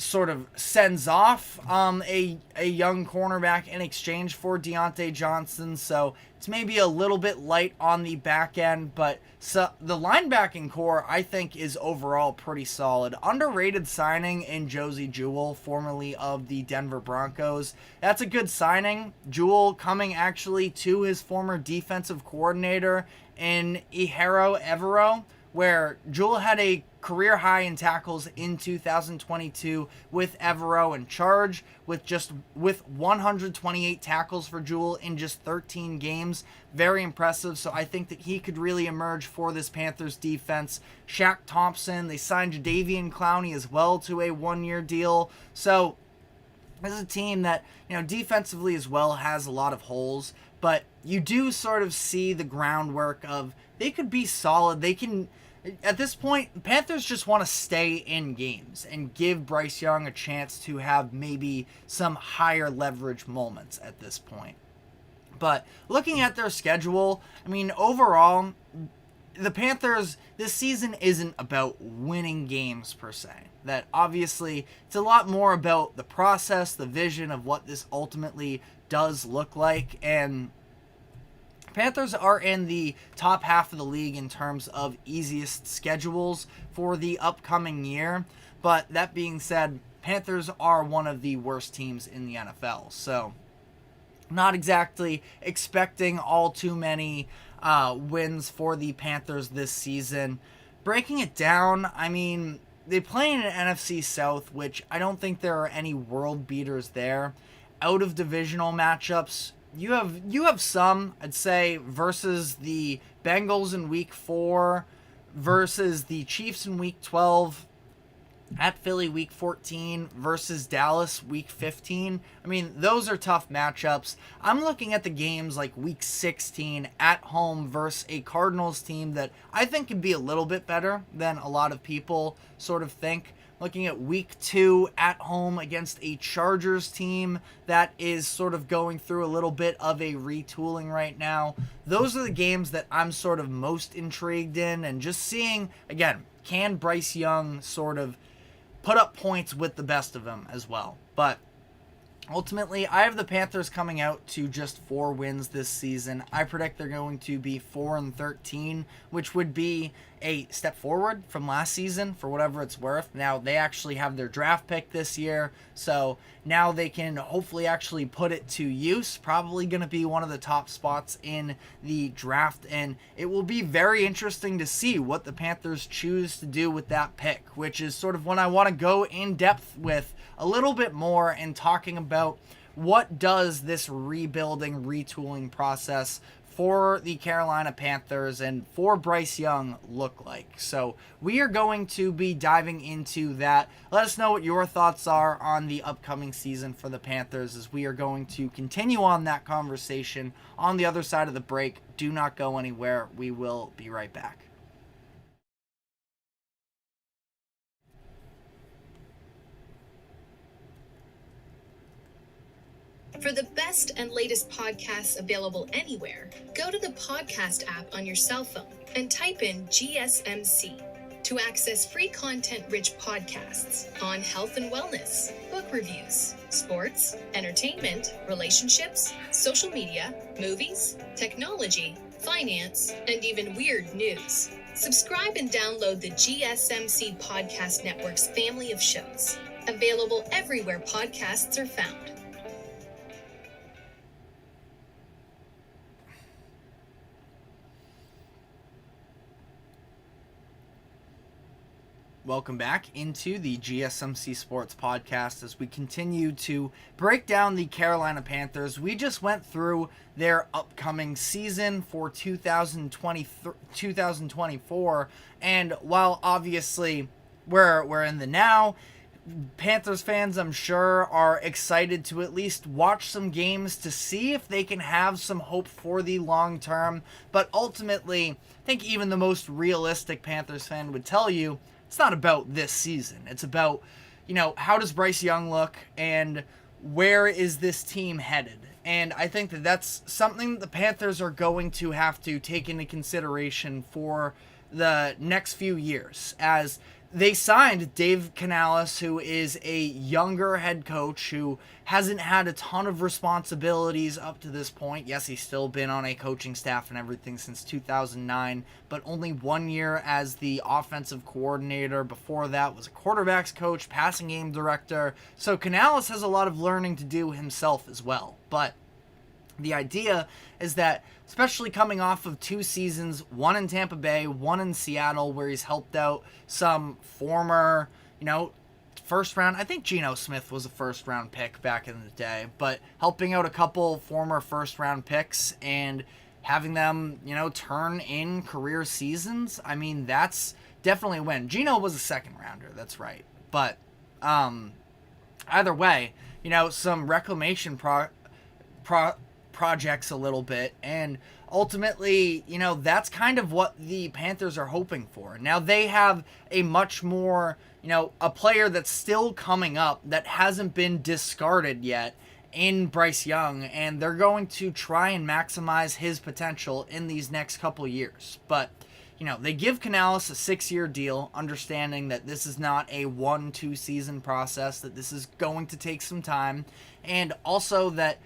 sort of sends off a young cornerback in exchange for Deontay Johnson. So it's maybe a little bit light on the back end, but the linebacking core, I think, is overall pretty solid. Underrated signing in Josie Jewell, formerly of the Denver Broncos. That's a good signing. Jewell coming actually to his former defensive coordinator in Ejiro Evero, where Jewell had a career high in tackles in 2022 with Evero in charge, with 128 tackles for Jewell in just 13 games. Very impressive. So I think that he could really emerge for this Panthers defense. Shaq Thompson, they signed Jadeveon Clowney as well to a 1-year deal. So this is a team that, defensively as well has a lot of holes, but you do sort of see the groundwork of they could be solid. They can, at this point, Panthers just want to stay in games and give Bryce Young a chance to have maybe some higher leverage moments at this point. But looking at their schedule, overall, the Panthers, this season isn't about winning games per se. That obviously, it's a lot more about the process, the vision of what this ultimately does look like. And Panthers are in the top half of the league in terms of easiest schedules for the upcoming year. But that being said, Panthers are one of the worst teams in the NFL. So not exactly expecting all too many wins for the Panthers this season. Breaking it down, they play in an NFC South, which I don't think there are any world beaters there. Out of divisional matchups, you have some, I'd say, versus the Bengals in week 4, versus the Chiefs in week 12, at Philly week 14, versus Dallas week 15. Those are tough matchups. I'm looking at the games like week 16 at home versus a Cardinals team that I think can be a little bit better than a lot of people sort of think. Looking at week 2 at home against a Chargers team that is sort of going through a little bit of a retooling right now. Those are the games that I'm sort of most intrigued in, and just seeing, again, can Bryce Young sort of put up points with the best of them as well. But ultimately, I have the Panthers coming out to just 4 wins this season. I predict they're going to be 4-13, which would be a step forward from last season for whatever it's worth. Now, they actually have their draft pick this year, so now they can hopefully actually put it to use. Probably going to be one of the top spots in the draft, and it will be very interesting to see what the Panthers choose to do with that pick, which is sort of when I want to go in depth with a little bit more and talking about what does this rebuilding, retooling process for the Carolina Panthers and for Bryce Young look like. So we are going to be diving into that. Let us know what your thoughts are on the upcoming season for the Panthers, as we are going to continue on that conversation on the other side of the break. Do not go anywhere. We will be right back. For the best and latest podcasts available anywhere, go to the podcast app on your cell phone and type in GSMC to access free content-rich podcasts on health and wellness, book reviews, sports, entertainment, relationships, social media, movies, technology, finance, and even weird news. Subscribe and download the GSMC Podcast Network's family of shows, available everywhere podcasts are found. Welcome back into the GSMC Sports Podcast as we continue to break down the Carolina Panthers. We just went through their upcoming season for 2024, and while obviously we're in the now, Panthers fans, I'm sure, are excited to at least watch some games to see if they can have some hope for the long term. But ultimately, I think even the most realistic Panthers fan would tell you it's not about this season. It's about, how does Bryce Young look and where is this team headed? And I think that that's something the Panthers are going to have to take into consideration for the next few years, as they signed Dave Canales, who is a younger head coach who hasn't had a ton of responsibilities up to this point. Yes, he's still been on a coaching staff and everything since 2009, but only 1 year as the offensive coordinator. Before that was a quarterbacks coach, passing game director. So Canales has a lot of learning to do himself as well. But the idea is that, especially coming off of 2 seasons, one in Tampa Bay, one in Seattle, where he's helped out some former, first round. I think Geno Smith was a first round pick back in the day, but helping out a couple former first round picks and having them, turn in career seasons. I mean, that's definitely a win. Geno was a second rounder. That's right. But, either way, some reclamation projects a little bit, and ultimately, that's kind of what the Panthers are hoping for. Now they have a much more, a player that's still coming up that hasn't been discarded yet in Bryce Young, and they're going to try and maximize his potential in these next couple years. But they give Canales a 6-year deal, understanding that this is not a 1-2 season process, that this is going to take some time, and also that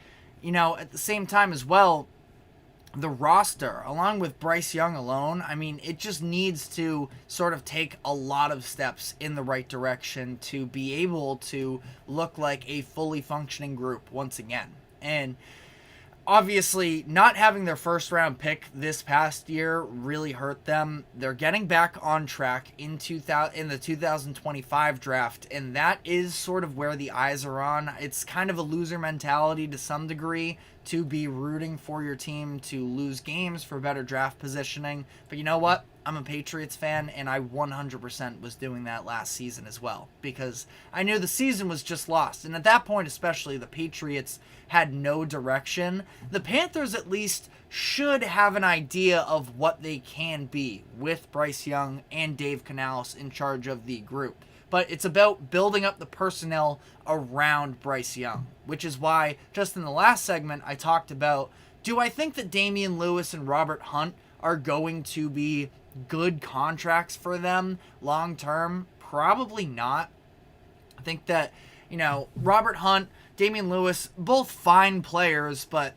at the same time as well, the roster, along with Bryce Young alone, I mean, it just needs to sort of take a lot of steps in the right direction to be able to look like a fully functioning group once again. And obviously, not having their first round pick this past year really hurt them. They're getting back on track in the 2025 draft, and that is sort of where the eyes are on. It's kind of a loser mentality to some degree to be rooting for your team to lose games for better draft positioning. But you know what? I'm a Patriots fan, and I 100% was doing that last season as well, because I knew the season was just lost. And at that point especially, the Patriots had no direction. The Panthers at least should have an idea of what they can be with Bryce Young and Dave Canales in charge of the group. But it's about building up the personnel around Bryce Young, which is why just in the last segment I talked about, do I think that Damian Lewis and Robert Hunt are going to be good contracts for them long term? Probably not. I think that, Robert Hunt, Damian Lewis, both fine players, but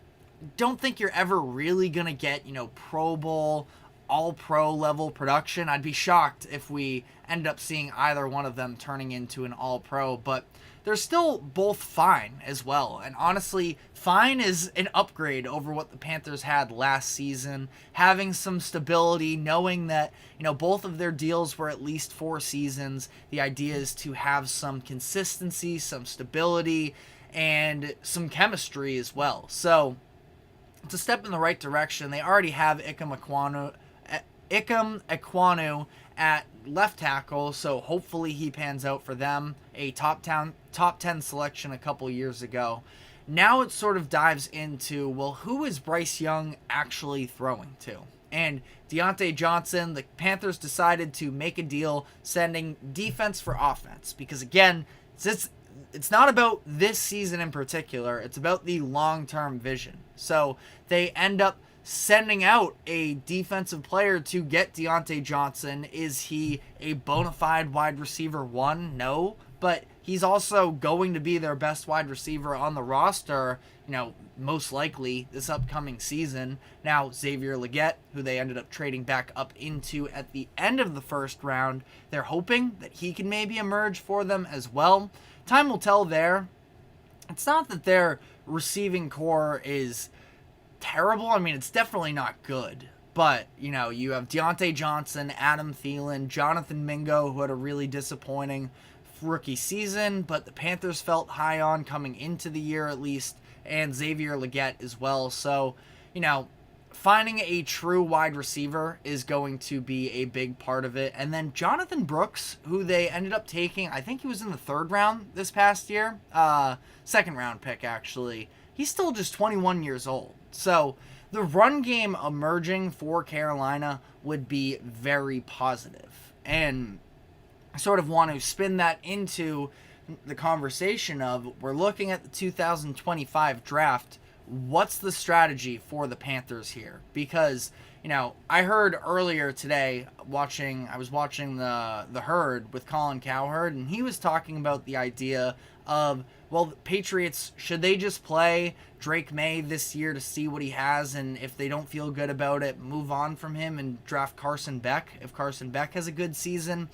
don't think you're ever really going to get, Pro Bowl, All-Pro level production. I'd be shocked if we end up seeing either one of them turning into an All-Pro, but they're still both fine as well. And honestly, fine is an upgrade over what the Panthers had last season. Having some stability, knowing that, both of their deals were at least 4 seasons. The idea is to have some consistency, some stability, and some chemistry as well. So it's a step in the right direction. They already have Ikem Ekwonu at left tackle, so hopefully he pans out for them. A top 10 selection a couple years ago. Now it sort of dives into, well, who is Bryce Young actually throwing to? And Deontay Johnson, the Panthers decided to make a deal sending defense for offense, because again, it's not about this season in particular, it's about the long-term vision. So they end up sending out a defensive player to get Deontay Johnson. Is he a bona fide wide receiver 1? No, but he's also going to be their best wide receiver on the roster, most likely this upcoming season. Now, Xavier Legette, who they ended up trading back up into at the end of the first round, they're hoping that he can maybe emerge for them as well. Time will tell there. It's not that their receiving core is terrible. I mean, it's definitely not good. But, you have Deontay Johnson, Adam Thielen, Jonathan Mingo, who had a really disappointing rookie season, but the Panthers felt high on coming into the year at least, and Xavier Legette as well. So, finding a true wide receiver is going to be a big part of it. And then Jonathan Brooks, who they ended up taking, I think he was in the 3rd round this past year, 2nd round pick actually. He's still just 21 years old. So the run game emerging for Carolina would be very positive. And I sort of want to spin that into the conversation of, we're looking at the 2025 draft. What's the strategy for the Panthers here? Because, I heard earlier today I was watching the Herd with Colin Cowherd, and he was talking about the idea of, well, the Patriots, should they just play Drake May this year to see what he has, and if they don't feel good about it, move on from him and draft Carson Beck if Carson Beck has a good season?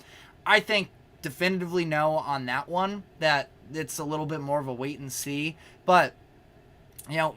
I think definitively no on that one, that it's a little bit more of a wait and see. But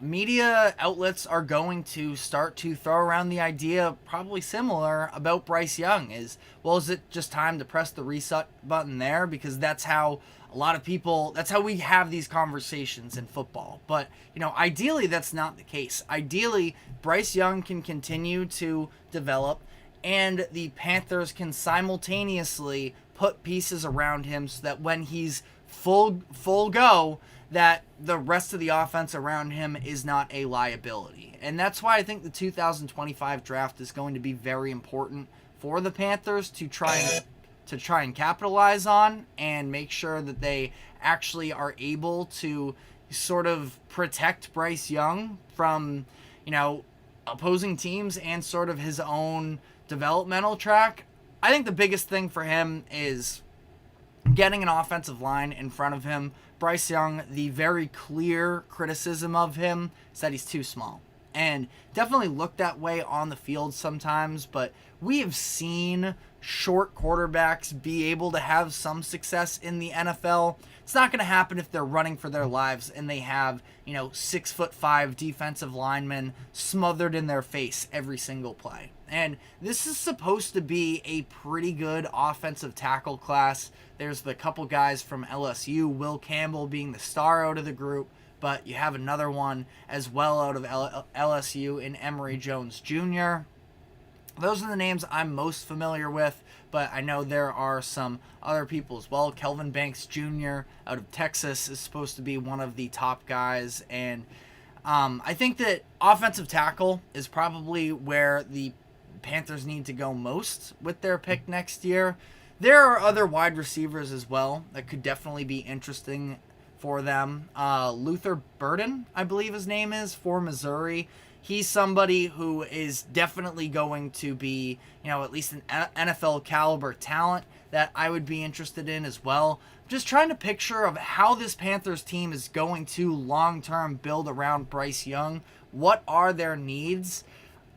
media outlets are going to start to throw around the idea, probably similar, about Bryce Young. Is it just time to press the reset button there? Because that's how that's how we have these conversations in football. But, ideally that's not the case. Ideally, Bryce Young can continue to develop, and the Panthers can simultaneously put pieces around him so that when he's full go, that the rest of the offense around him is not a liability. And that's why I think the 2025 draft is going to be very important for the Panthers to try and capitalize on, and make sure that they actually are able to sort of protect Bryce Young from, opposing teams and sort of his own developmental track. I think the biggest thing for him is getting an offensive line in front of him. Bryce Young, the very clear criticism of him is that he's too small, and definitely looked that way on the field sometimes, but we have seen short quarterbacks be able to have some success in the NFL. It's not going to happen if they're running for their lives and they have, 6'5" defensive linemen smothered in their face every single play. And this is supposed to be a pretty good offensive tackle class. There's the couple guys from LSU, Will Campbell being the star out of the group, but you have another one as well out of LSU in Emory Jones Jr. Those are the names I'm most familiar with, but I know there are some other people as well. Kelvin Banks Jr. out of Texas is supposed to be one of the top guys, and I think that offensive tackle is probably where the Panthers need to go most with their pick next year. There are other wide receivers as well that could definitely be interesting for them. Luther Burden, I believe his name is, for Missouri. He's somebody who is definitely going to be, at least an NFL caliber talent that I would be interested in as well. Just trying to picture of how this Panthers team is going to long-term build around Bryce Young. What are their needs?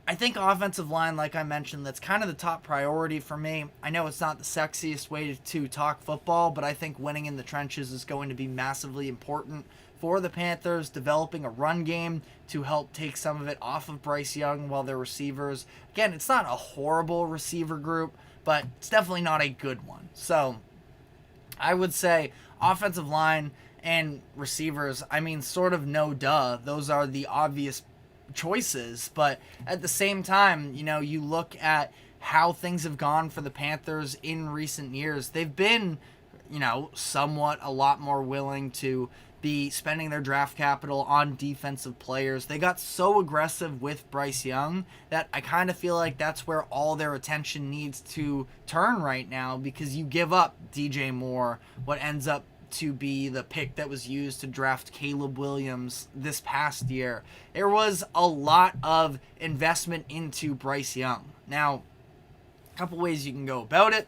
I think offensive line, like I mentioned, that's kind of the top priority for me. I know it's not the sexiest way to talk football, but I think winning in the trenches is going to be massively important for the Panthers, developing a run game to help take some of it off of Bryce Young while their receivers, again, it's not a horrible receiver group, but it's definitely not a good one. So I would say offensive line and receivers, sort of no duh. Those are the obvious choices, but at the same time, you look at how things have gone for the Panthers in recent years. They've been, somewhat a lot more willing to be spending their draft capital on defensive players. They got so aggressive with Bryce Young that I kind of feel like that's where all their attention needs to turn right now, because you give up DJ Moore, what ends up to be the pick that was used to draft Caleb Williams this past year. There was a lot of investment into Bryce Young. Now, a couple ways you can go about it.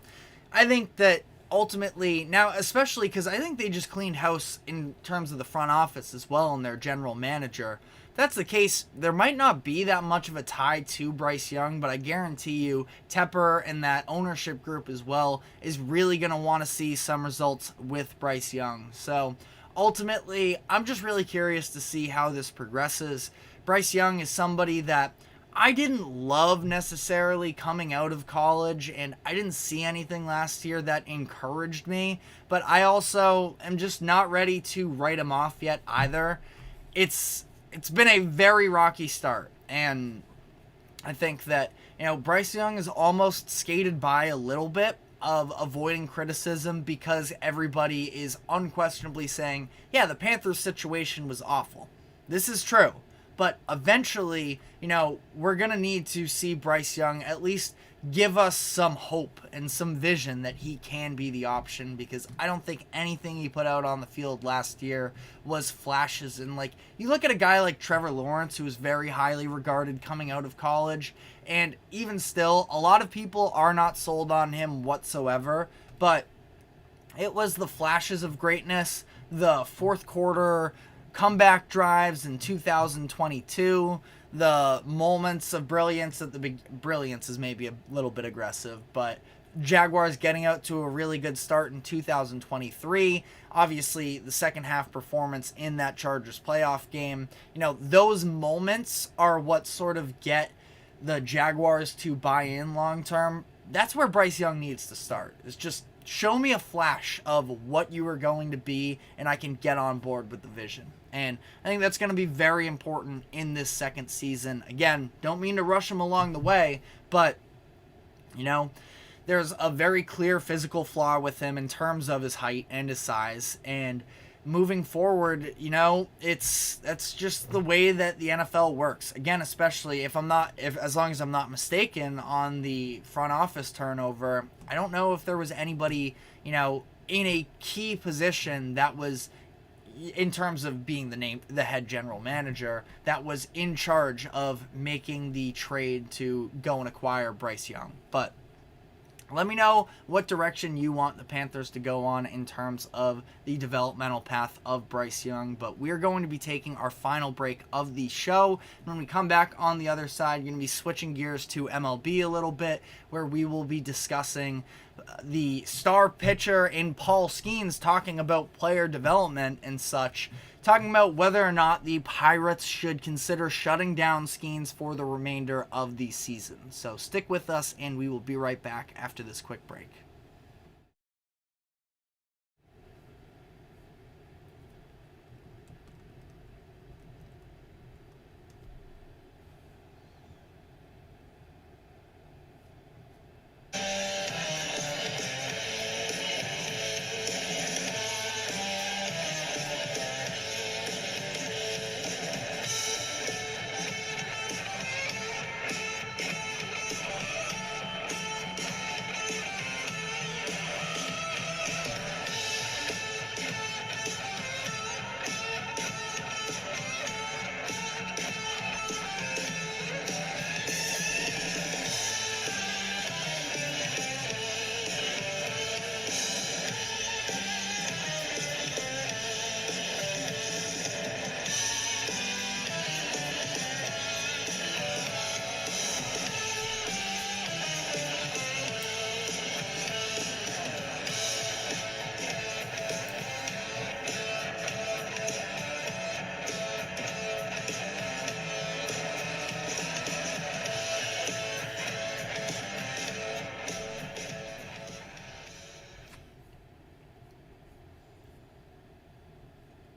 I think that ultimately, now especially because I think they just cleaned house in terms of the front office as well and their general manager. If that's the case, there might not be that much of a tie to Bryce Young, but I guarantee you Tepper and that ownership group as well is really going to want to see some results with Bryce Young. So ultimately, I'm just really curious to see how this progresses. Bryce Young is somebody that I didn't love necessarily coming out of college, and I didn't see anything last year that encouraged me, but I also am just not ready to write him off yet either. It's been a very rocky start, and I think that, Bryce Young is almost skated by a little bit of avoiding criticism because everybody is unquestionably saying, yeah, the Panthers situation was awful. This is true. But eventually, we're going to need to see Bryce Young at least give us some hope and some vision that he can be the option, because I don't think anything he put out on the field last year was flashes. And like, you look at a guy like Trevor Lawrence, who was very highly regarded coming out of college, and even still, a lot of people are not sold on him whatsoever, but it was the flashes of greatness, the fourth quarter comeback drives in 2022, the moments of brilliance at the brilliance is maybe a little bit aggressive, but Jaguars getting out to a really good start in 2023. Obviously, the second half performance in that Chargers playoff game, those moments are what sort of get the Jaguars to buy in long term. That's where Bryce Young needs to start. It's just show me a flash of what you are going to be, and I can get on board with the vision. And I think that's going to be very important in this second season. Again, don't mean to rush him along the way, but, there's a very clear physical flaw with him in terms of his height and his size. And moving forward, that's just the way that the NFL works. Again, especially as long as I'm not mistaken on the front office turnover, I don't know if there was anybody, in a key position that was, in terms of being the head general manager, that was in charge of making the trade to go and acquire Bryce Young. But let me know what direction you want the Panthers to go on in terms of the developmental path of Bryce Young. But we're going to be taking our final break of the show. When we come back on the other side, you're going to be switching gears to MLB a little bit, where we will be discussing the star pitcher in Paul Skeens, talking about player development and such, talking about whether or not the Pirates should consider shutting down Skeens for the remainder of the season. So stick with us, and we will be right back after this quick break.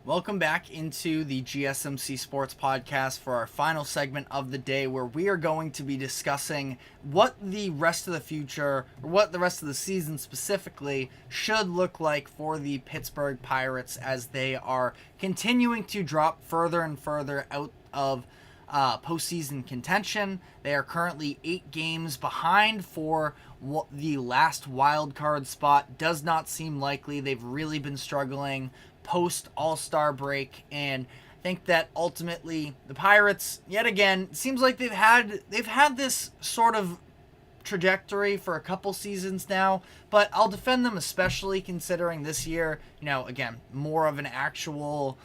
Welcome back into the GSMC Sports Podcast for our final segment of the day, where we are going to be discussing what the rest of the future, or what the rest of the season specifically, should look like for the Pittsburgh Pirates as they are continuing to drop further and further out of postseason contention. They are currently 8 games behind for the last wild card spot. Does not seem likely. They've really been struggling post All-Star break, and I think that ultimately the Pirates, yet again, seems like they've had this sort of trajectory for a couple seasons now, but I'll defend them, especially considering this year, again, more of an actual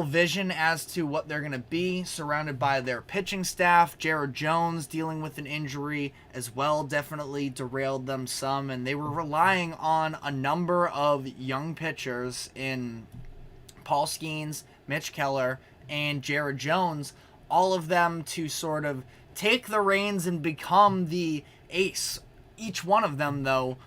vision as to what they're going to be, surrounded by their pitching staff. Jared Jones dealing with an injury as well definitely derailed them some, and they were relying on a number of young pitchers in Paul Skeens, Mitch Keller, and Jared Jones, all of them to sort of take the reins and become the ace. Each one of them, though,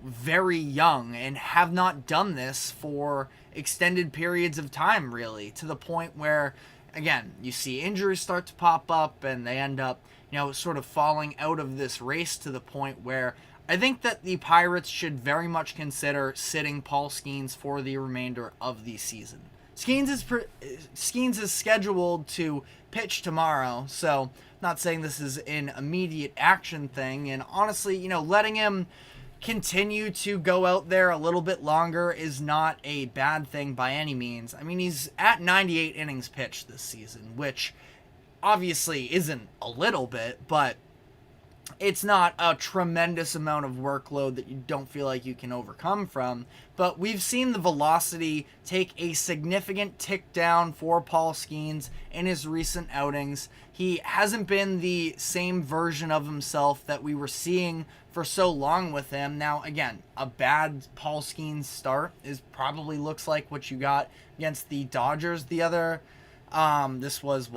very young, and have not done this for extended periods of time, really, to the point where, again, you see injuries start to pop up, and they end up, sort of falling out of this race, to the point where I think that the Pirates should very much consider sitting Paul Skeens for the remainder of the season. Skeens is scheduled to pitch tomorrow, so not saying this is an immediate action thing. And honestly, letting him continue to go out there a little bit longer is not a bad thing by any means. I mean, he's at 98 innings pitched this season, which obviously isn't a little bit, but it's not a tremendous amount of workload that you don't feel like you can overcome from. But we've seen the velocity take a significant tick down for Paul Skeens in his recent outings. He hasn't been the same version of himself that we were seeing for so long with him. Now, again, a bad Paul Skeens start probably looks like what you got against the Dodgers the other, this was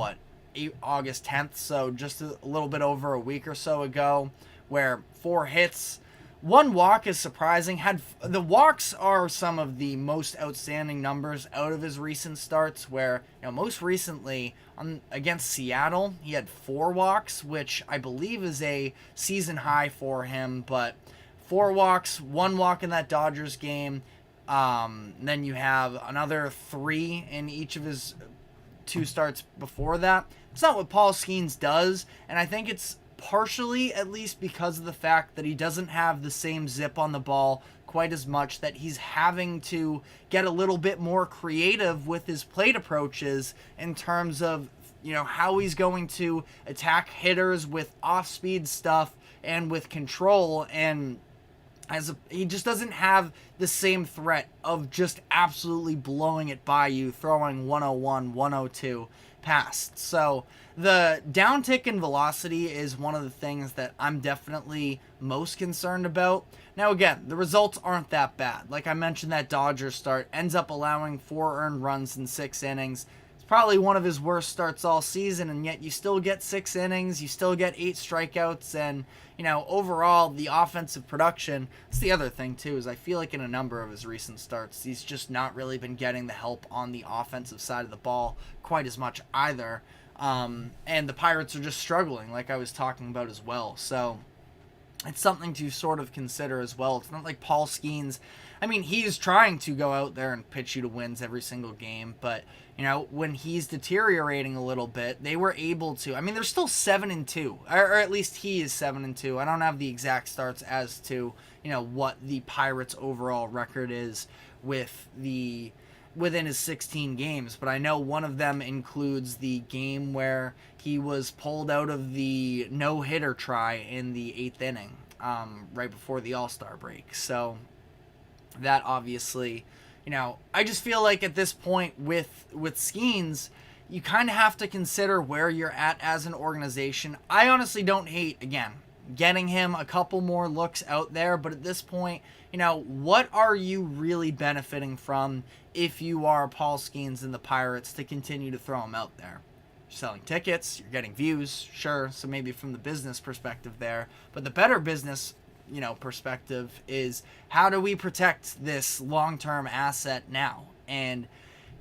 August 10th, so just a little bit over a week or so ago, where 4 hits, 1 walk is surprising. The walks are some of the most outstanding numbers out of his recent starts, where most recently against Seattle he had 4 walks, which I believe is a season high for him. But 4 walks, 1 walk in that Dodgers game, then you have another 3 in each of his 2 starts before that. It's not what Paul Skeens does, and I think it's partially at least because of the fact that he doesn't have the same zip on the ball quite as much, that he's having to get a little bit more creative with his plate approaches in terms of how he's going to attack hitters with off-speed stuff and with control, and he just doesn't have the same threat of just absolutely blowing it by you, throwing 101, 102 past. So the downtick in velocity is one of the things that I'm definitely most concerned about. Now, again, the results aren't that bad. Like I mentioned, that Dodgers start ends up allowing 4 earned runs in 6 innings. It's probably one of his worst starts all season, and yet you still get 6 innings, you still get 8 strikeouts, and overall the offensive production. That's the other thing too, is I feel like in a number of his recent starts, he's just not really been getting the help on the offensive side of the ball quite as much either. And the Pirates are just struggling, like I was talking about as well. So it's something to sort of consider as well. It's not like Paul Skeens, he's trying to go out there and pitch you to wins every single game, but when he's deteriorating a little bit, they were able to. They're still 7-2, or at least he is 7-2. I don't have the exact starts as to what the Pirates' overall record is within his 16 games, but I know one of them includes the game where he was pulled out of the no-hitter try in the 8th inning, right before the All-Star break. So that obviously, I just feel like at this point with Skeens, you kind of have to consider where you're at as an organization. I honestly don't hate, again, getting him a couple more looks out there, but at this point, what are you really benefiting from if you are Paul Skeens and the Pirates to continue to throw him out there? You're selling tickets, you're getting views, sure, so maybe from the business perspective there, but the better business perspective is, how do we protect this long-term asset now? And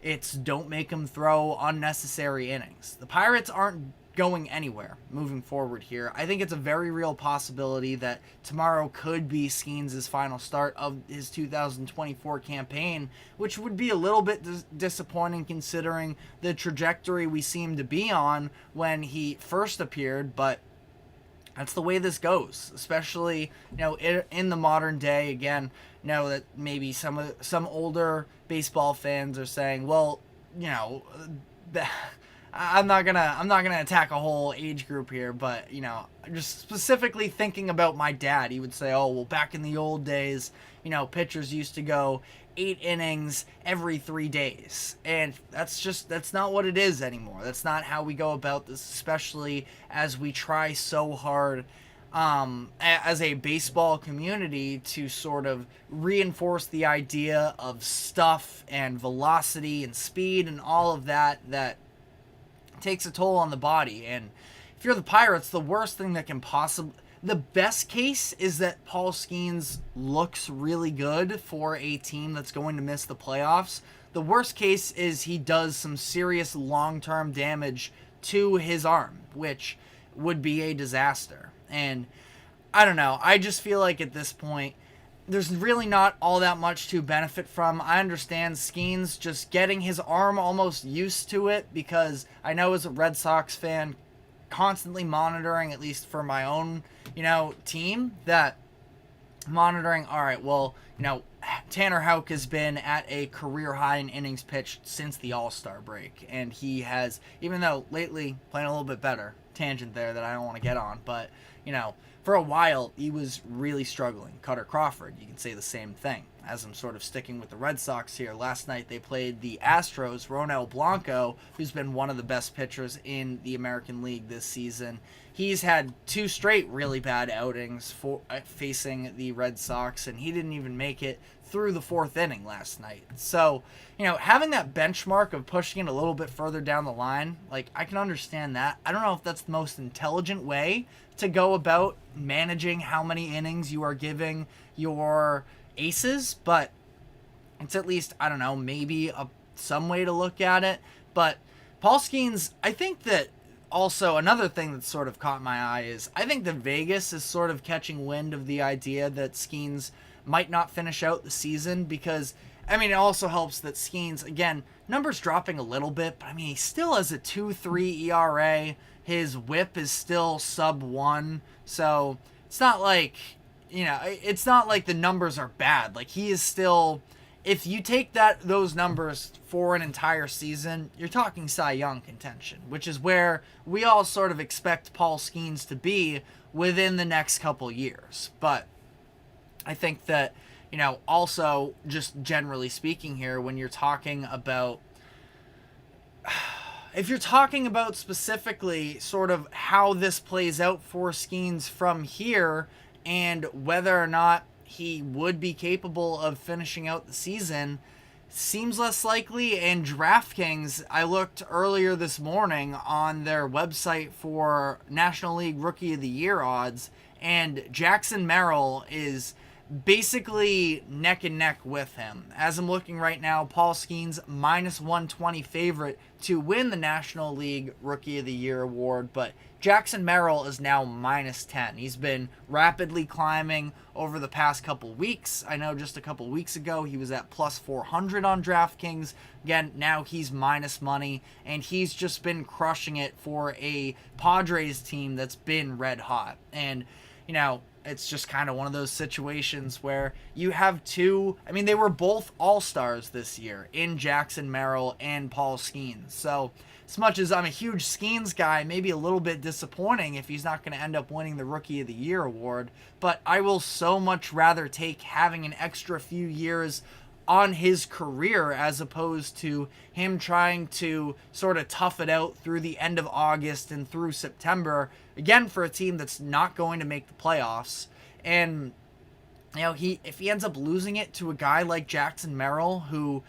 it's, don't make him throw unnecessary innings. The Pirates aren't going anywhere moving forward here. I think it's a very real possibility that tomorrow could be Skeens' final start of his 2024 campaign, which would be a little bit disappointing considering the trajectory we seemed to be on when he first appeared, but that's the way this goes, especially in the modern day. Again, that maybe some older baseball fans are saying, well, I'm not gonna attack a whole age group here, but just specifically thinking about my dad, he would say, oh well, back in the old days, pitchers used to go 8 innings every 3 days, and that's not what it is anymore. That's not how we go about this, especially as we try so hard as a baseball community to sort of reinforce the idea of stuff and velocity and speed and all of that takes a toll on the body. And if you're the Pirates, the worst thing that can possibly, the best case is that Paul Skeens looks really good for a team that's going to miss the playoffs. The worst case is he does some serious long-term damage to his arm, which would be a disaster. And I don't know, I just feel like at this point, there's really not all that much to benefit from. I understand Skeens just getting his arm almost used to it, because I know as a Red Sox fan, constantly monitoring, at least for my own, team, that monitoring, all right, well, Tanner Houck has been at a career high in innings pitched since the All-Star break, and he has, even though lately playing a little bit better, tangent there that I don't want to get on, but, for a while, he was really struggling. Cutter Crawford, you can say the same thing. As I'm sort of sticking with the Red Sox here, last night they played the Astros. Ronel Blanco, who's been one of the best pitchers in the American League this season, he's had 2 straight really bad outings for facing the Red Sox, and he didn't even make it through the 4th inning last night. So, having that benchmark of pushing it a little bit further down the line, I can understand that. I don't know if that's the most intelligent way to go about managing how many innings you are giving your aces, but it's at least, I don't know, maybe some way to look at it. But Paul Skeens, I think that also another thing that sort of caught my eye is I think that Vegas is sort of catching wind of the idea that Skeens might not finish out the season, because it also helps that Skeens, again, numbers dropping a little bit, but he still has a 2.3 ERA. His whip is still sub 1, so it's not like, it's not like the numbers are bad. He is still, if you take those numbers for an entire season, you're talking Cy Young contention, which is where we all sort of expect Paul Skeens to be within the next couple years. But I think that, also just generally speaking here, when you're talking about, if you're talking about specifically sort of how this plays out for Skeens from here, and whether or not he would be capable of finishing out the season, seems less likely. And DraftKings, I looked earlier this morning on their website for National League Rookie of the Year odds, and Jackson Merrill is basically neck and neck with him. As I'm looking right now, Paul Skeens minus 120 favorite to win the National League Rookie of the Year award, but Jackson Merrill is now minus 10. He's been rapidly climbing over the past couple weeks. I know just a couple weeks ago he was at plus 400 on DraftKings. Again, now he's minus money, and he's just been crushing it for a Padres team that's been red hot. And, it's just kind of one of those situations where you have two, they were both all-stars this year in Jackson Merrill and Paul Skeens. So as much as I'm a huge Skeens guy, maybe a little bit disappointing if he's not going to end up winning the Rookie of the Year award, but I will so much rather take having an extra few years on his career as opposed to him trying to sort of tough it out through the end of August and through September, again, for a team that's not going to make the playoffs. And if he ends up losing it to a guy like Jackson Merrill, who,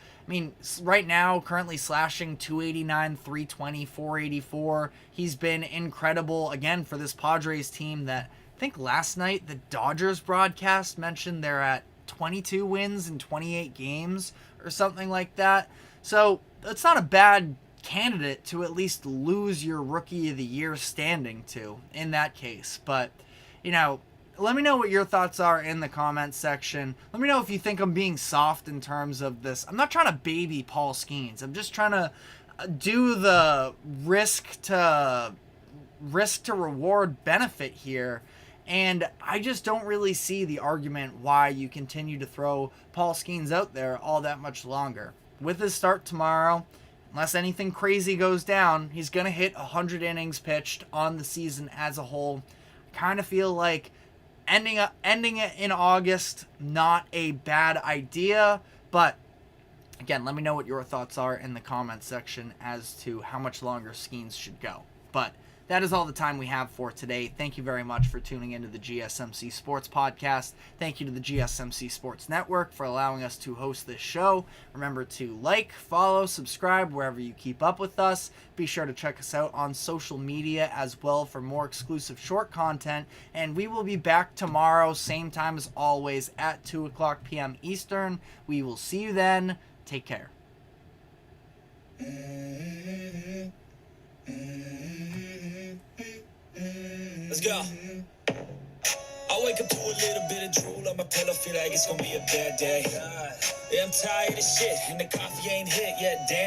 right now currently slashing 289, 320, 484, he's been incredible again for this Padres team that I think last night the Dodgers broadcast mentioned they're at 22 wins in 28 games or something like that. So that's not a bad candidate to at least lose your Rookie of the Year standing to in that case. But, let me know what your thoughts are in the comments section. Let me know if you think I'm being soft in terms of this. I'm not trying to baby Paul Skeens. I'm just trying to do the risk to reward benefit here. And I just don't really see the argument why you continue to throw Paul Skeens out there all that much longer. With his start tomorrow, unless anything crazy goes down, he's going to hit 100 innings pitched on the season as a whole. Kind of feel like ending it in August, not a bad idea. But again, let me know what your thoughts are in the comments section as to how much longer Skeens should go. But that is all the time we have for today. Thank you very much for tuning into the GSMC Sports Podcast. Thank you to the GSMC Sports Network for allowing us to host this show. Remember to like, follow, subscribe wherever you keep up with us. Be sure to check us out on social media as well for more exclusive short content. And we will be back tomorrow, same time as always, at 2 o'clock p.m. Eastern. We will see you then. Take care. Let's go. I wake wake up to a little bit of drool on my pillow, feel like it's gonna be a bad day. Yeah, I'm tired of shit, and the coffee ain't hit yet, damn.